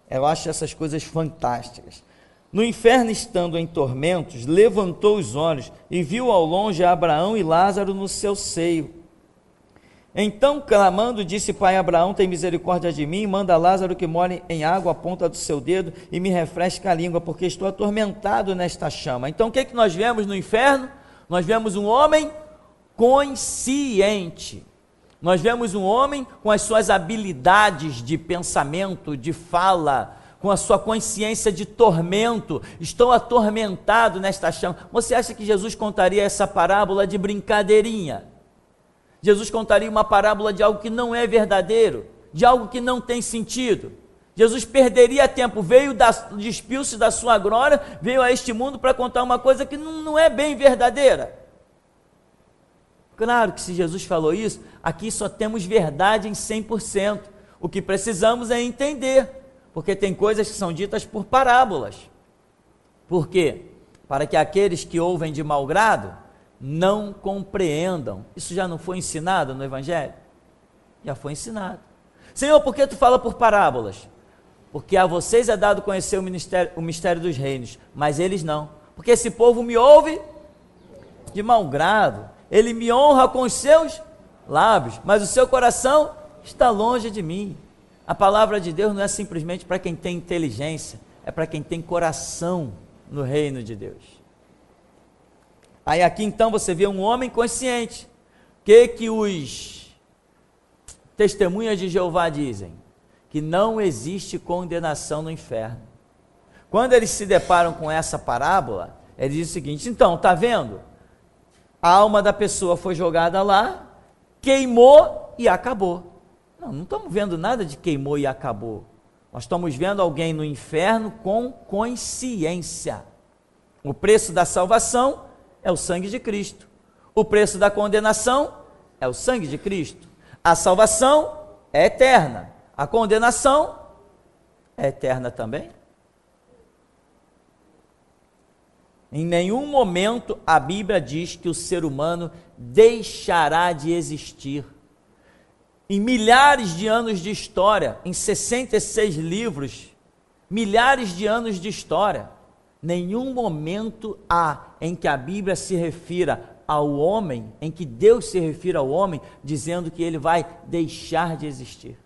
Eu acho essas coisas fantásticas. No inferno estando em tormentos, levantou os olhos e viu ao longe Abraão e Lázaro no seu seio. Então, clamando, disse, Pai Abraão, tem misericórdia de mim, manda Lázaro que molhe em água a ponta do seu dedo e me refresque a língua, porque estou atormentado nesta chama. Então, o que é que nós vemos no inferno? Nós vemos um homem consciente. Nós vemos um homem com as suas habilidades de pensamento, de fala, com a sua consciência de tormento. Estou atormentado nesta chama. Você acha que Jesus contaria essa parábola de brincadeirinha? Jesus contaria uma parábola de algo que não é verdadeiro, de algo que não tem sentido? Jesus perderia tempo, veio despiu-se da sua glória, veio a este mundo para contar uma coisa que não é bem verdadeira. Claro que se Jesus falou isso, aqui só temos verdade em 100%. O que precisamos é entender, porque tem coisas que são ditas por parábolas. Por quê? Para que aqueles que ouvem de mau grado não compreendam. Isso já não foi ensinado no Evangelho? Já foi ensinado. Senhor, por que tu fala por parábolas? Porque a vocês é dado conhecer o mistério dos reinos, mas eles não. Porque esse povo me ouve de mau grado, ele me honra com os seus lábios, mas o seu coração está longe de mim. A palavra de Deus não é simplesmente para quem tem inteligência, é para quem tem coração no reino de Deus. Aí aqui então você vê um homem consciente. O que os testemunhas de Jeová dizem? Que não existe condenação no inferno. Quando eles se deparam com essa parábola, eles dizem o seguinte: então, está vendo? A alma da pessoa foi jogada lá, queimou e acabou. Não estamos vendo nada de queimou e acabou. Nós estamos vendo alguém no inferno com consciência. O preço da salvação é o sangue de Cristo. O preço da condenação é o sangue de Cristo. A salvação é eterna. A condenação é eterna também. Em nenhum momento a Bíblia diz que o ser humano deixará de existir. Em milhares de anos de história, em 66 livros, milhares de anos de história, nenhum momento há em que a Bíblia se refira ao homem, em que Deus se refira ao homem, dizendo que ele vai deixar de existir.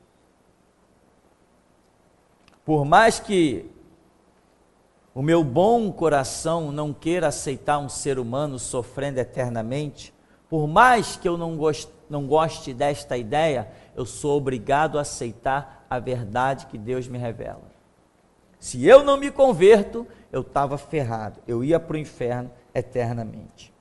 Por mais que o meu bom coração não queira aceitar um ser humano sofrendo eternamente, por mais que eu não goste desta ideia, eu sou obrigado a aceitar a verdade que Deus me revela. Se eu não me converto, eu estava ferrado, eu ia para o inferno eternamente.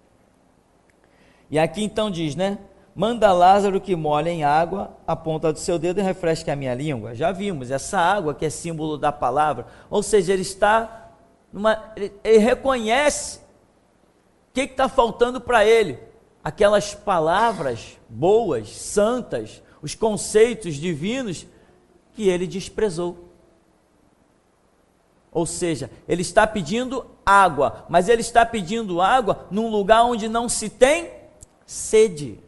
E aqui então diz, né? Manda Lázaro que molhe em água a ponta do seu dedo e refresque a minha língua. Já vimos, essa água que é símbolo da palavra, ou seja, ele reconhece o que está faltando para ele, aquelas palavras boas, santas, os conceitos divinos que ele desprezou. Ou seja, ele está pedindo água, mas ele está pedindo água num lugar onde não se tem sede.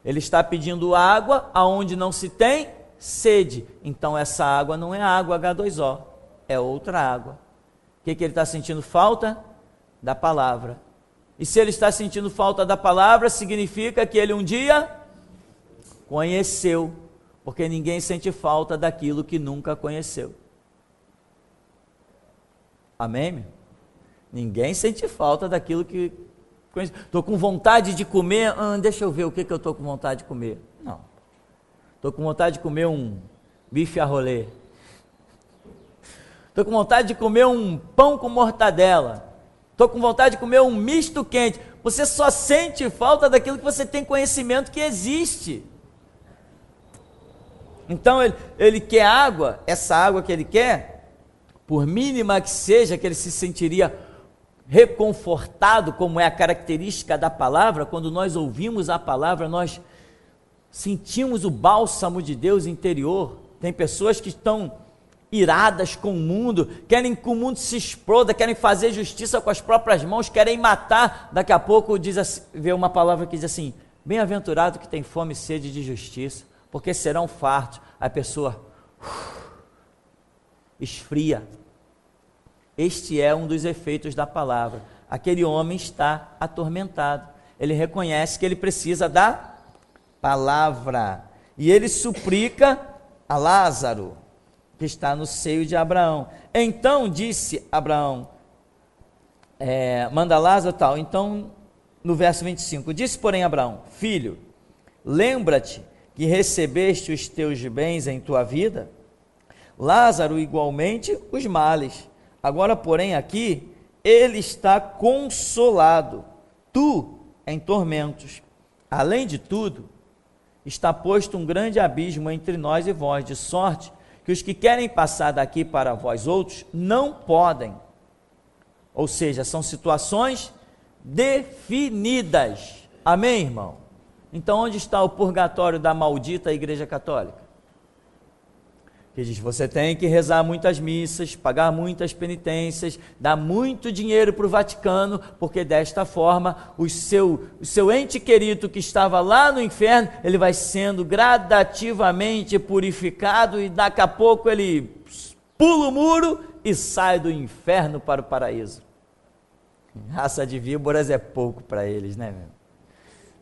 Ele está pedindo água aonde não se tem sede. Então essa água não é água H2O, é outra água. O que ele está sentindo falta? Da palavra. E se ele está sentindo falta da palavra, significa que ele um dia conheceu, porque ninguém sente falta daquilo que nunca conheceu. Amém? Ninguém sente falta daquilo que conheceu. Estou com vontade de comer, deixa eu ver o que eu estou com vontade de comer. Não. Estou com vontade de comer um bife à rolê. Estou com vontade de comer um pão com mortadela. Estou com vontade de comer um misto quente. Você só sente falta daquilo que você tem conhecimento que existe. Então ele quer água, essa água que ele quer, por mínima que seja, que ele se sentiria reconfortado, como é a característica da palavra. Quando nós ouvimos a palavra, nós sentimos o bálsamo de Deus interior. Tem pessoas que estão iradas com o mundo, querem que o mundo se exploda, querem fazer justiça com as próprias mãos, querem matar. Daqui a pouco diz assim, vê uma palavra que diz assim: bem-aventurado que tem fome e sede de justiça, porque serão fartos. A pessoa esfria. Este é um dos efeitos da palavra. Aquele homem está atormentado. Ele reconhece que ele precisa da palavra. E ele suplica a Lázaro, que está no seio de Abraão. Então disse Abraão, manda Lázaro tal. Então, no verso 25, disse porém Abraão: filho, lembra-te que recebeste os teus bens em tua vida, Lázaro igualmente os males. Agora, porém, aqui, ele está consolado, tu em tormentos. Além de tudo, está posto um grande abismo entre nós e vós, de sorte que os que querem passar daqui para vós outros não podem. Ou seja, são situações definidas. Amém, irmão? Então, onde está o purgatório da maldita Igreja Católica? Que diz, você tem que rezar muitas missas, pagar muitas penitências, dar muito dinheiro para o Vaticano, porque desta forma o seu ente querido que estava lá no inferno, ele vai sendo gradativamente purificado e daqui a pouco ele pula o muro e sai do inferno para o paraíso. Raça de víboras é pouco para eles, né, meu?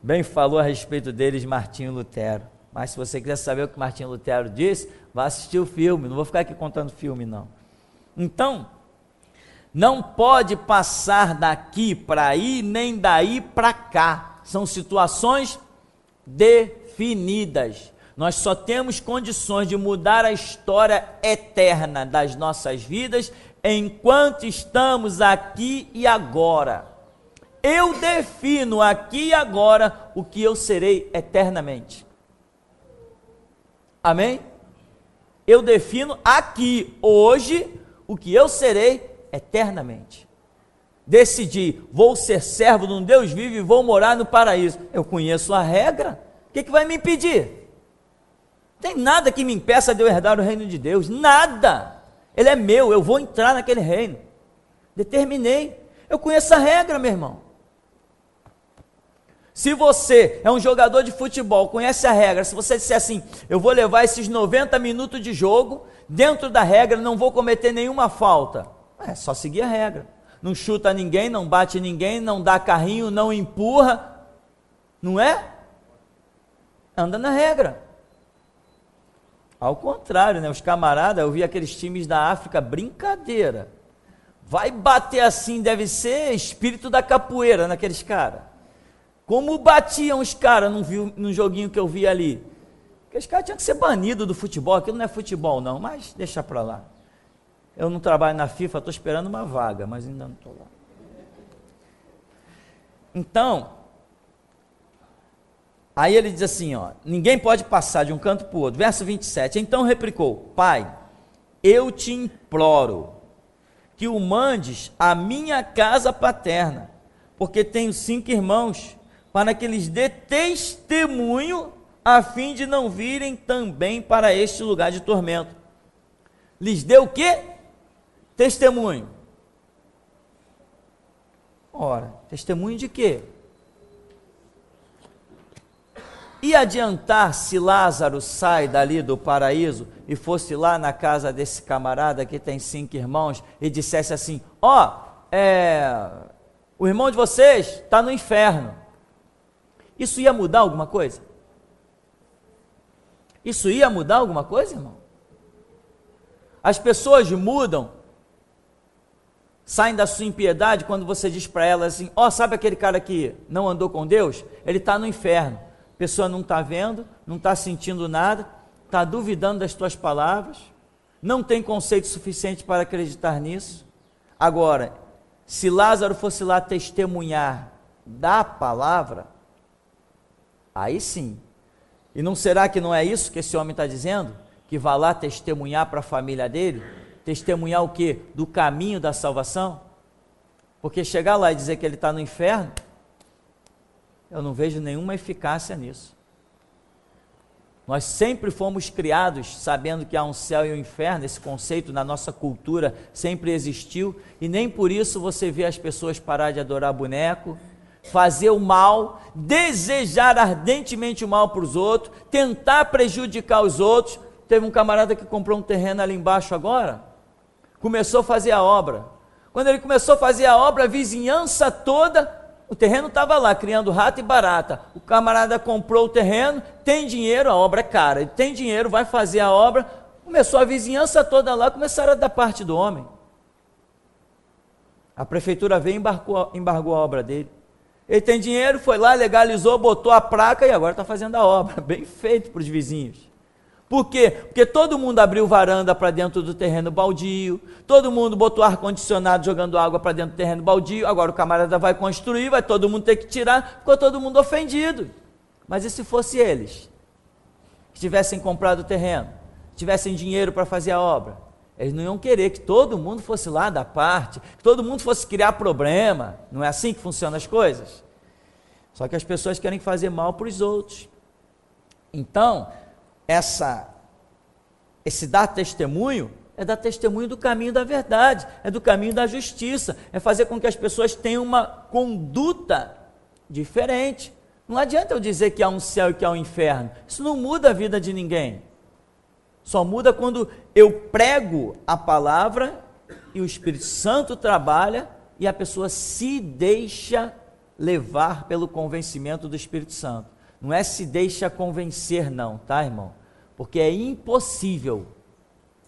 Bem falou a respeito deles Martinho Lutero. Mas se você quiser saber o que Martinho Lutero disse, vá assistir o filme, não vou ficar aqui contando filme não. Então, não pode passar daqui para aí, nem daí para cá, são situações definidas. Nós só temos condições de mudar a história eterna das nossas vidas enquanto estamos aqui e agora. Eu defino aqui e agora o que eu serei eternamente. Amém? Eu defino aqui, hoje, o que eu serei eternamente. Decidi, vou ser servo de um Deus vivo e vou morar no paraíso. Eu conheço a regra, o que vai me impedir? Tem nada que me impeça de eu herdar o reino de Deus, nada. Ele é meu, eu vou entrar naquele reino. Determinei, eu conheço a regra, meu irmão. Se você é um jogador de futebol, conhece a regra, se você disser assim, eu vou levar esses 90 minutos de jogo, dentro da regra, não vou cometer nenhuma falta, é só seguir a regra, não chuta ninguém, não bate ninguém, não dá carrinho, não empurra, não é? Anda na regra. Ao contrário, né? Os camaradas, eu vi aqueles times da África, brincadeira, vai bater assim, deve ser espírito da capoeira naqueles caras. Como batiam os caras num joguinho que eu vi ali. Aqueles caras tinham que ser banidos do futebol, aquilo não é futebol não, mas deixa para lá. Eu não trabalho na FIFA, estou esperando uma vaga, mas ainda não estou lá. Então, aí ele diz assim, ó, ninguém pode passar de um canto para o outro. Verso 27, então replicou, Pai, eu te imploro que o mandes à minha casa paterna, porque tenho 5 irmãos, para que lhes dê testemunho, a fim de não virem também para este lugar de tormento. Lhes dê o quê? Testemunho. Ora, testemunho de quê? E adiantar se Lázaro sai dali do paraíso e fosse lá na casa desse camarada que tem 5 irmãos e dissesse assim, o irmão de vocês está no inferno. Isso ia mudar alguma coisa? Isso ia mudar alguma coisa, irmão? As pessoas mudam, saem da sua impiedade quando você diz para elas assim, sabe aquele cara que não andou com Deus? Ele está no inferno. A pessoa não está vendo, não está sentindo nada, está duvidando das tuas palavras, não tem conceito suficiente para acreditar nisso. Agora, se Lázaro fosse lá testemunhar da palavra, aí sim. E não será que não é isso que esse homem está dizendo? Que vá lá testemunhar para a família dele? Testemunhar o quê? Do caminho da salvação? Porque chegar lá e dizer que ele está no inferno, eu não vejo nenhuma eficácia nisso. Nós sempre fomos criados sabendo que há um céu e um inferno, esse conceito na nossa cultura sempre existiu, e nem por isso você vê as pessoas parar de adorar boneco, fazer o mal, desejar ardentemente o mal para os outros, tentar prejudicar os outros. Teve um camarada que comprou um terreno ali embaixo agora, começou a fazer a obra. Quando ele começou a fazer a obra, a vizinhança toda, o terreno estava lá, criando rato e barata. O camarada comprou o terreno, tem dinheiro, a obra é cara, ele tem dinheiro, vai fazer a obra, começou a vizinhança toda lá, começaram a dar parte do homem. A prefeitura veio e embargou a obra dele. Ele tem dinheiro, foi lá, legalizou, botou a placa e agora está fazendo a obra. Bem feito para os vizinhos. Por quê? Porque todo mundo abriu varanda para dentro do terreno baldio, todo mundo botou ar-condicionado jogando água para dentro do terreno baldio, agora o camarada vai construir, vai todo mundo ter que tirar, ficou todo mundo ofendido. Mas e se fosse eles? que tivessem comprado o terreno, tivessem dinheiro para fazer a obra. Eles não iam querer que todo mundo fosse lá da parte, que todo mundo fosse criar problema. Não é assim que funcionam as coisas? Só que as pessoas querem fazer mal para os outros. Então, esse dar testemunho é dar testemunho do caminho da verdade, é do caminho da justiça, é fazer com que as pessoas tenham uma conduta diferente. Não adianta eu dizer que há um céu e que há um inferno. Isso não muda a vida de ninguém. Só muda quando eu prego a palavra e o Espírito Santo trabalha e a pessoa se deixa levar pelo convencimento do Espírito Santo. Não é se deixa convencer não, tá, irmão? Porque é impossível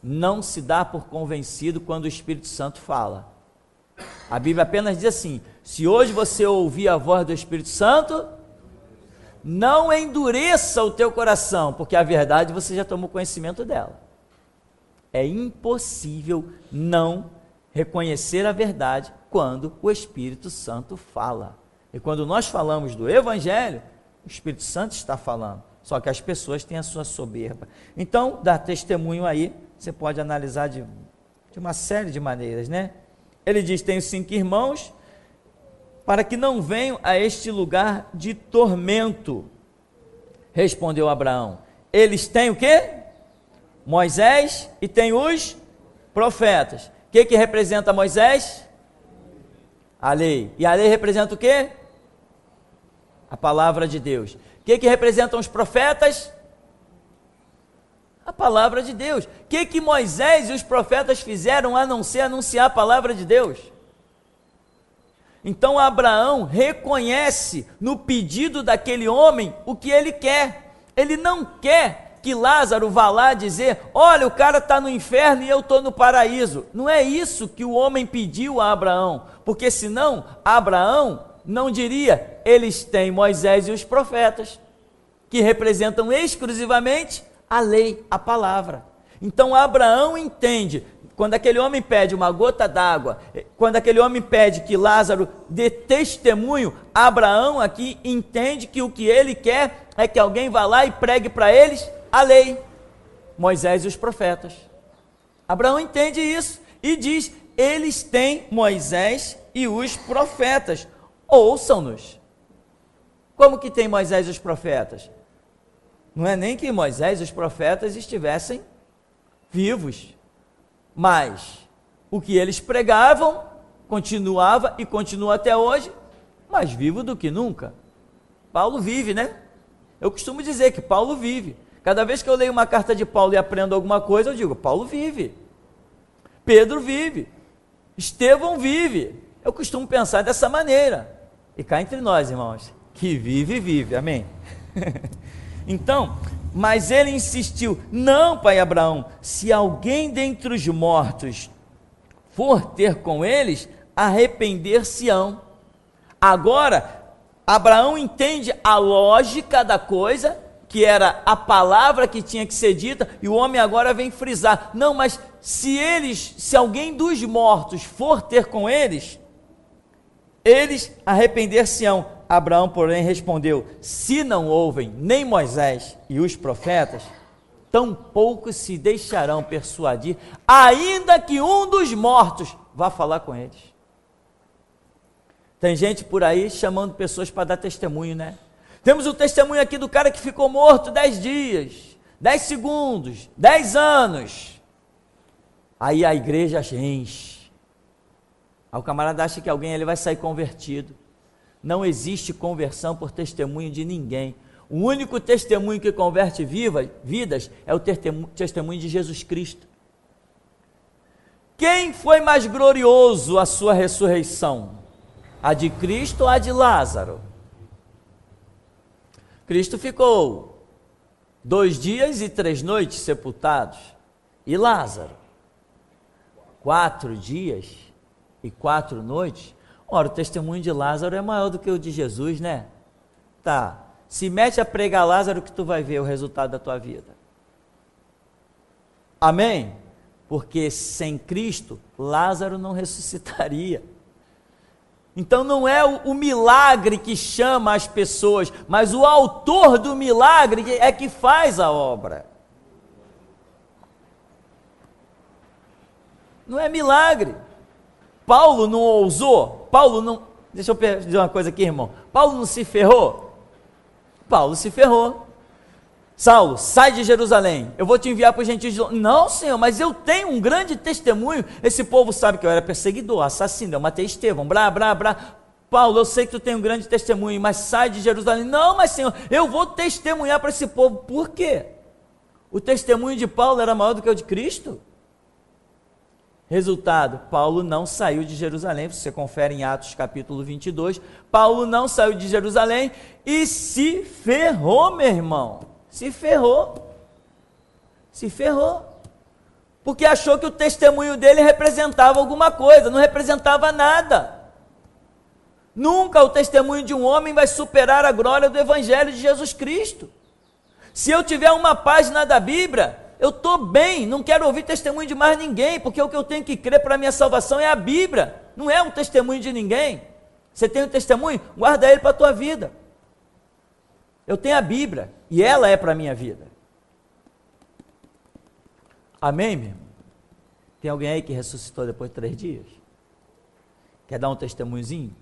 não se dar por convencido quando o Espírito Santo fala. A Bíblia apenas diz assim: se hoje você ouvir a voz do Espírito Santo, não endureça o teu coração, porque a verdade você já tomou conhecimento dela. É impossível não reconhecer a verdade quando o Espírito Santo fala. E quando nós falamos do Evangelho, o Espírito Santo está falando. Só que as pessoas têm a sua soberba. Então, dar testemunho aí, você pode analisar de uma série de maneiras, né? Ele diz: tenho 5 irmãos, para que não venham a este lugar de tormento. Respondeu Abraão: eles têm o quê? Moisés e tem os profetas. O que representa Moisés? A lei. E a lei representa o quê? A palavra de Deus. O que representam os profetas? A palavra de Deus. O que Moisés e os profetas fizeram a não ser anunciar a palavra de Deus? Então Abraão reconhece no pedido daquele homem o que ele quer. Ele não quer que Lázaro vá lá dizer: olha, o cara está no inferno e eu estou no paraíso. Não é isso que o homem pediu a Abraão, porque senão Abraão não diria: eles têm Moisés e os profetas, que representam exclusivamente a lei, a palavra. Então Abraão entende, quando aquele homem pede uma gota d'água, quando aquele homem pede que Lázaro dê testemunho, Abraão aqui entende que o que ele quer é que alguém vá lá e pregue para eles a lei, Moisés e os profetas. Abraão entende isso e diz: eles têm Moisés e os profetas, ouçam-nos. Como que tem Moisés e os profetas? Não é nem que Moisés e os profetas estivessem vivos, mas o que eles pregavam continuava e continua até hoje, mais vivo do que nunca. Paulo vive, né? Eu costumo dizer que Paulo vive. Cada vez que eu leio uma carta de Paulo e aprendo alguma coisa, eu digo: Paulo vive, Pedro vive, Estevão vive. Eu costumo pensar dessa maneira. E cá entre nós, irmãos, que vive, vive, amém? Então, mas ele insistiu: não, pai Abraão, se alguém dentre os mortos for ter com eles, arrepender-se-ão. Agora, Abraão entende a lógica da coisa, que era a palavra que tinha que ser dita, e o homem agora vem frisar: não, mas se alguém dos mortos for ter com eles arrepender-se-ão. Abraão, porém, respondeu: se não ouvem nem Moisés e os profetas, tampouco se deixarão persuadir, ainda que um dos mortos vá falar com eles. Tem gente por aí chamando pessoas para dar testemunho, né? Temos o testemunho aqui do cara que ficou morto 10 dias, 10 segundos, 10 anos. Aí a igreja enche. Aí o camarada acha que alguém ali vai sair convertido. Não existe conversão por testemunho de ninguém. O único testemunho que converte vidas é o testemunho de Jesus Cristo. Quem foi mais glorioso a sua ressurreição? A de Cristo ou a de Lázaro? Cristo ficou 2 dias e 3 noites sepultados. E Lázaro? 4 dias e 4 noites. Ora, o testemunho de Lázaro é maior do que o de Jesus, né? Tá, se mete a pregar Lázaro que tu vai ver o resultado da tua vida. Amém? Porque sem Cristo, Lázaro não ressuscitaria. Então não é o milagre que chama as pessoas, mas o autor do milagre é que faz a obra. Não é milagre. Paulo não ousou, deixa eu dizer uma coisa aqui, irmão. Paulo não se ferrou? Paulo se ferrou. Saulo, sai de Jerusalém, eu vou te enviar para os gentios. Não, Senhor, mas eu tenho um grande testemunho. Esse povo sabe que eu era perseguidor, assassino, eu matei Estevão, Paulo, eu sei que tu tem um grande testemunho, mas sai de Jerusalém. Não, mas Senhor, eu vou testemunhar para esse povo. Por quê? O testemunho de Paulo era maior do que o de Cristo? Resultado, Paulo não saiu de Jerusalém. Você confere em Atos capítulo 22, Paulo não saiu de Jerusalém e se ferrou, meu irmão. Se ferrou, porque achou que o testemunho dele representava alguma coisa. Não representava nada. Nunca o testemunho de um homem vai superar a glória do Evangelho de Jesus Cristo. Se eu tiver uma página da Bíblia, eu estou bem, não quero ouvir testemunho de mais ninguém, porque o que eu tenho que crer para a minha salvação é a Bíblia, não é um testemunho de ninguém. Você tem um testemunho? Guarda ele para a tua vida. Eu tenho a Bíblia, e ela é para a minha vida. Amém, meu irmão? Tem alguém aí que ressuscitou depois de 3 dias? Quer dar um testemunhozinho?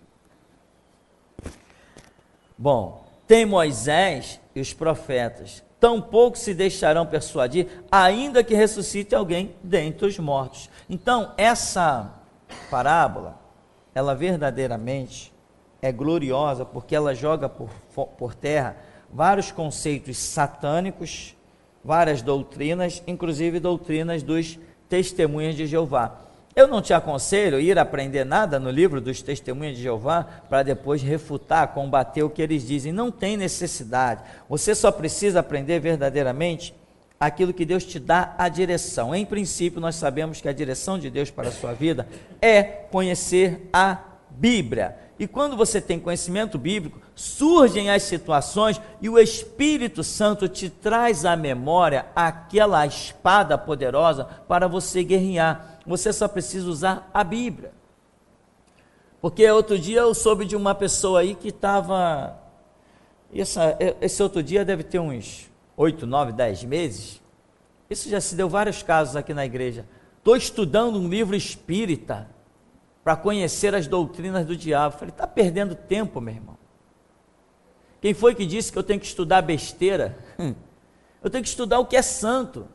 Bom, tem Moisés e os profetas, tampouco se deixarão persuadir, ainda que ressuscite alguém dentre os mortos. Então, essa parábola, ela verdadeiramente é gloriosa, porque ela joga por terra vários conceitos satânicos, várias doutrinas, inclusive doutrinas dos testemunhas de Jeová. Eu não te aconselho ir aprender nada no livro dos testemunhas de Jeová para depois refutar, combater o que eles dizem. Não tem necessidade. Você só precisa aprender verdadeiramente aquilo que Deus te dá a direção. Em princípio, nós sabemos que a direção de Deus para a sua vida é conhecer a Bíblia. E quando você tem conhecimento bíblico, surgem as situações e o Espírito Santo te traz à memória aquela espada poderosa para você guerrear. Você só precisa usar a Bíblia. Porque outro dia eu soube de uma pessoa aí que estava... Esse outro dia deve ter uns 8, 9, 10 meses. Isso já se deu vários casos aqui na igreja. Estou estudando um livro espírita para conhecer as doutrinas do diabo. Falei, está perdendo tempo, meu irmão. Quem foi que disse que eu tenho que estudar besteira? Eu tenho que estudar o que é santo.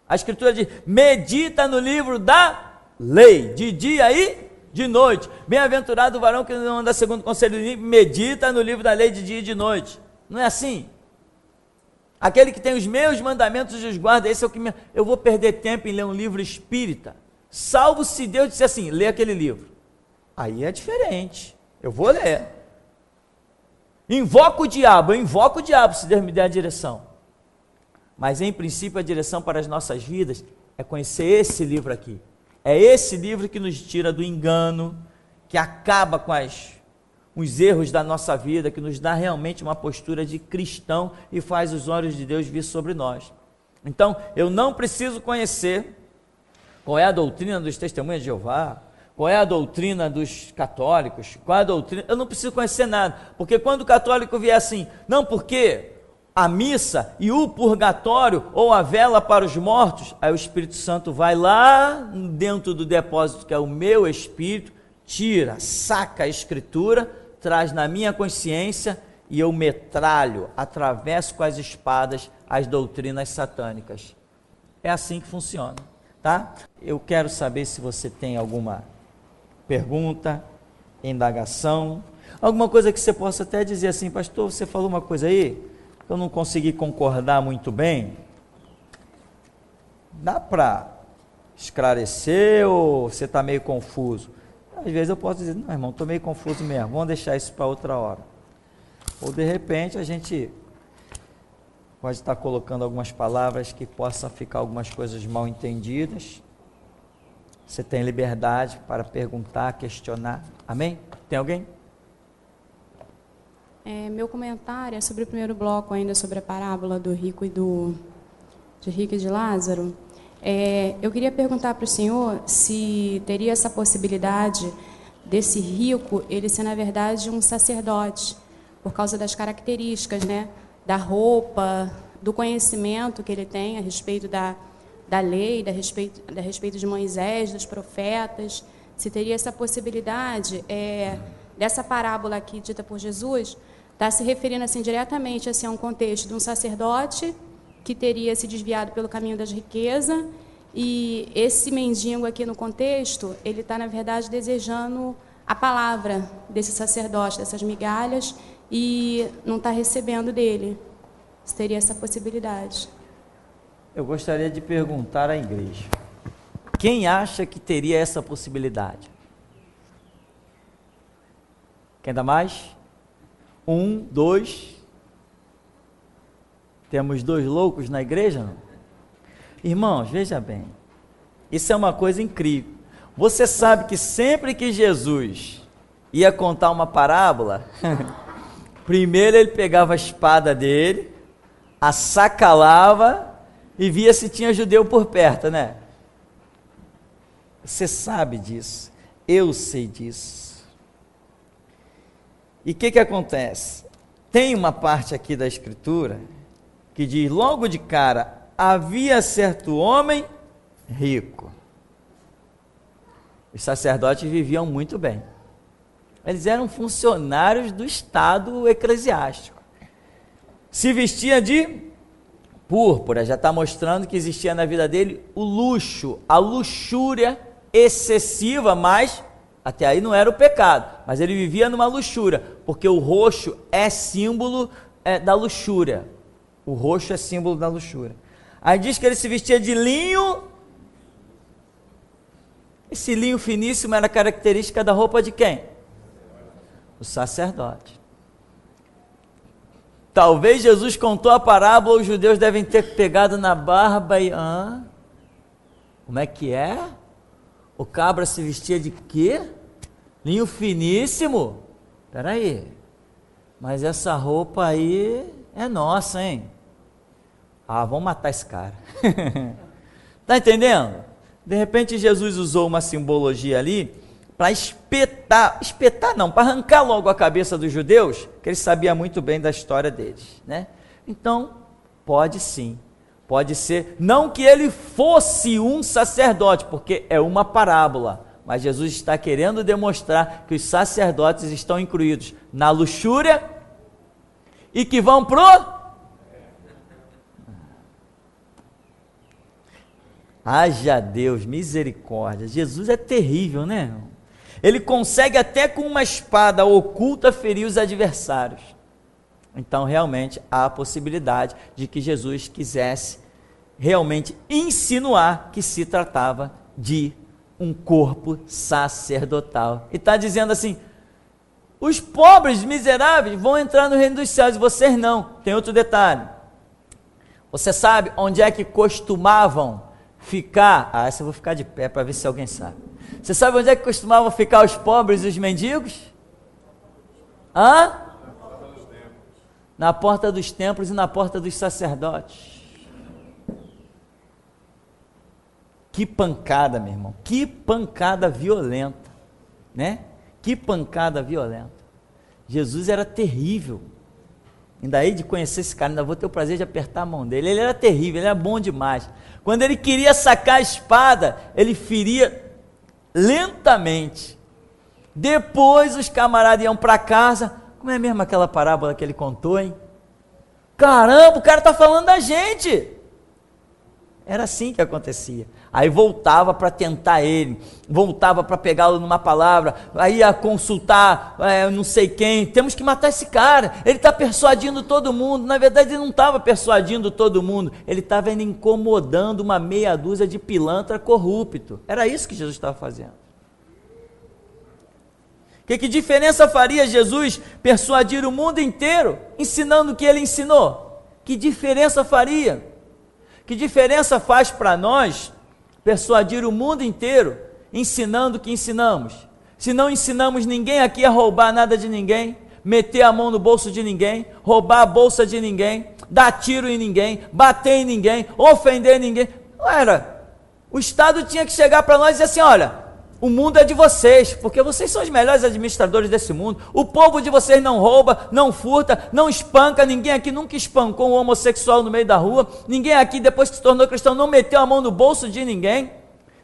A Escritura diz, medita no livro da lei, de dia e de noite. Bem-aventurado o varão que não anda segundo o conselho do ímpio, medita no livro da lei de dia e de noite. Não é assim? Aquele que tem os meus mandamentos e os guarda, esse é o que eu vou perder tempo em ler um livro espírita. Salvo se Deus disser assim, lê aquele livro. Aí é diferente, eu vou ler. Invoco o diabo, se Deus me der a direção. Mas em princípio a direção para as nossas vidas é conhecer esse livro aqui. É esse livro que nos tira do engano, que acaba com os erros da nossa vida, que nos dá realmente uma postura de cristão e faz os olhos de Deus vir sobre nós. Então, eu não preciso conhecer qual é a doutrina dos testemunhas de Jeová, qual é a doutrina dos católicos, qual é a doutrina, eu não preciso conhecer nada, porque quando o católico vier assim, não, porque a missa e o purgatório ou a vela para os mortos, aí o Espírito Santo vai lá dentro do depósito que é o meu espírito, tira, saca a Escritura, traz na minha consciência e eu metralho, atravesso com as espadas as doutrinas satânicas. É assim que funciona, tá? Eu quero saber se você tem alguma pergunta, indagação, alguma coisa que você possa até dizer assim, pastor, você falou uma coisa aí, que eu não consegui concordar muito bem. Dá para esclarecer ou você está meio confuso? Às vezes eu posso dizer, não, irmão, estou meio confuso mesmo, vamos deixar isso para outra hora. Ou de repente a gente pode estar colocando algumas palavras que possam ficar algumas coisas mal entendidas. Você tem liberdade para perguntar, questionar. Amém? Tem alguém? Meu comentário é sobre o primeiro bloco ainda, sobre a parábola do rico e de Lázaro. Eu queria perguntar para o senhor se teria essa possibilidade desse rico, ele ser, na verdade, um sacerdote, por causa das características, né? Da roupa, do conhecimento que ele tem a respeito da lei, a respeito de Moisés, dos profetas. Se teria essa possibilidade, dessa parábola aqui dita por Jesus, está se referindo assim, diretamente assim, a um contexto de um sacerdote que teria se desviado pelo caminho das riquezas, e esse mendigo aqui no contexto, ele está, na verdade, desejando a palavra desse sacerdote, dessas migalhas, e não está recebendo dele. Se teria essa possibilidade. Eu gostaria de perguntar à igreja, quem acha que teria essa possibilidade? Quem dá mais? 1, 2. Temos 2 loucos na igreja? Não? Irmãos, veja bem, isso é uma coisa incrível. Você sabe que sempre que Jesus ia contar uma parábola, primeiro ele pegava a espada dele, a sacalava e via se tinha judeu por perto, né? Você sabe disso, eu sei disso. E o que acontece? Tem uma parte aqui da Escritura que diz, logo de cara, havia certo homem rico. Os sacerdotes viviam muito bem. Eles eram funcionários do Estado eclesiástico. Se vestia de púrpura, já está mostrando que existia na vida dele o luxo, a luxúria excessiva, mas até aí não era o pecado, mas ele vivia numa luxúria, porque o roxo é símbolo da luxúria. O roxo é símbolo da luxúria. Aí diz que ele se vestia de linho. Esse linho finíssimo era característica da roupa de quem? O sacerdote. Talvez Jesus contou a parábola, os judeus devem ter pegado na barba e... como é que é? O cabra se vestia de quê? Linho finíssimo? Espera aí. Mas essa roupa aí é nossa, hein? Vamos matar esse cara. Está entendendo? De repente Jesus usou uma simbologia ali para para arrancar logo a cabeça dos judeus, que ele sabia muito bem da história deles, né? Então, pode sim, pode ser, não que ele fosse um sacerdote, porque é uma parábola, mas Jesus está querendo demonstrar que os sacerdotes estão incluídos na luxúria e que vão pro... Haja Deus, misericórdia. Jesus é terrível, né? Ele consegue até com uma espada oculta ferir os adversários. Então, realmente, há a possibilidade de que Jesus quisesse realmente insinuar que se tratava de um corpo sacerdotal. E está dizendo assim, os pobres miseráveis vão entrar no reino dos céus, e vocês não. Tem outro detalhe. Você sabe onde é que costumavam ficar? Essa eu vou ficar de pé para ver se alguém sabe. Você sabe onde é que costumavam ficar os pobres e os mendigos? Na porta dos templos e na porta dos sacerdotes. Que pancada, meu irmão. Que pancada violenta, né? Que pancada violenta. Jesus era terrível. Ainda hei de conhecer esse cara, ainda vou ter o prazer de apertar a mão dele. Ele era terrível, ele era bom demais. Quando ele queria sacar a espada, ele feria lentamente. Depois os camaradas iam para casa. Como é mesmo aquela parábola que ele contou, hein? Caramba, o cara está falando da gente. Era assim que acontecia. Aí voltava para tentar ele, voltava para pegá-lo numa palavra, aí ia consultar não sei quem, temos que matar esse cara, ele está persuadindo todo mundo. Na verdade ele não estava persuadindo todo mundo, ele estava incomodando uma meia dúzia de pilantra corrupto. Era isso que Jesus estava fazendo. Que diferença faria Jesus persuadir o mundo inteiro, ensinando o que ele ensinou? Que diferença faria? Que diferença faz para nós persuadir o mundo inteiro, ensinando o que ensinamos? Se não ensinamos ninguém aqui a roubar nada de ninguém, meter a mão no bolso de ninguém, roubar a bolsa de ninguém, dar tiro em ninguém, bater em ninguém, ofender ninguém. O Estado tinha que chegar para nós e dizer assim, olha, O mundo é de vocês, porque vocês são os melhores administradores desse mundo. O povo de vocês não rouba, não furta, não espanca. Ninguém aqui nunca espancou um homossexual no meio da rua. Ninguém aqui, depois que se tornou cristão, não meteu a mão no bolso de ninguém.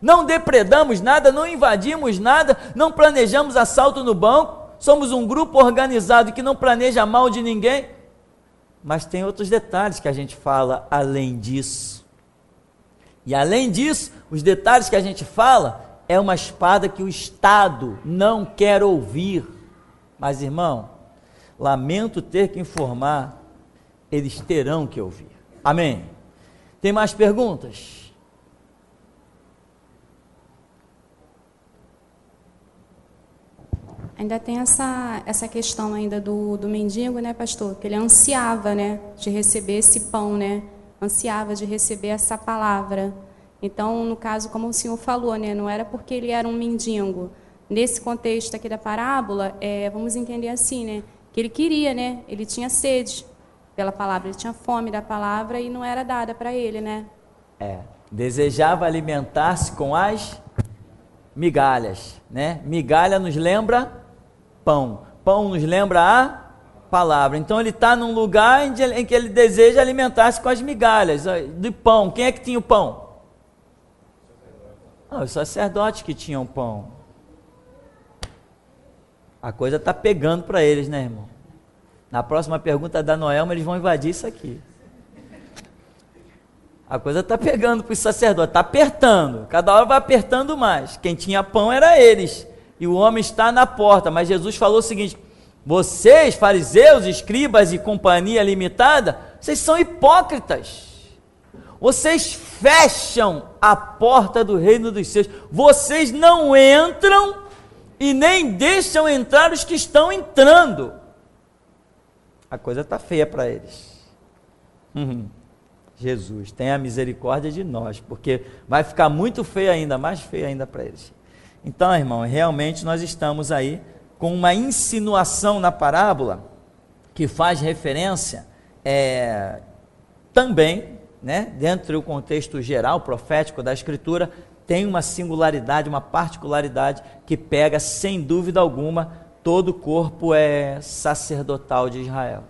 Não depredamos nada, não invadimos nada, não planejamos assalto no banco. Somos um grupo organizado que não planeja mal de ninguém. Mas tem outros detalhes que a gente fala além disso. E além disso, os detalhes que a gente fala é uma espada que o Estado não quer ouvir. Mas, irmão, lamento ter que informar, eles terão que ouvir. Amém? Tem mais perguntas? Ainda tem essa questão ainda do mendigo, né, pastor? Que ele ansiava, né, de receber esse pão, né? Ansiava de receber essa palavra. Então, no caso, como o senhor falou, né, não era porque ele era um mendigo. Nesse contexto aqui da parábola, vamos entender assim, né, que ele queria, né, ele tinha sede pela palavra, ele tinha fome da palavra e não era dada para ele, né? Desejava alimentar-se com as migalhas, né? Migalha nos lembra pão, pão nos lembra a palavra. Então ele está num lugar em que ele deseja alimentar-se com as migalhas de pão. Quem é que tinha o pão? Os sacerdotes que tinham pão. A coisa está pegando para eles, né, irmão? Na próxima pergunta da Noelma, eles vão invadir isso aqui. A coisa está pegando para os sacerdotes, está apertando. Cada hora vai apertando mais. Quem tinha pão era eles. E o homem está na porta. Mas Jesus falou o seguinte: vocês, fariseus, escribas e companhia limitada, vocês são hipócritas. Vocês fecham a porta do reino dos céus. Vocês não entram e nem deixam entrar os que estão entrando. A coisa está feia para eles. Jesus, tenha misericórdia de nós, porque vai ficar muito feio ainda, mais feio ainda para eles. Então, irmão, realmente nós estamos aí com uma insinuação na parábola que faz referência também, né, dentro do contexto geral, profético da Escritura, tem uma singularidade, uma particularidade que pega, sem dúvida alguma, todo o corpo sacerdotal de Israel.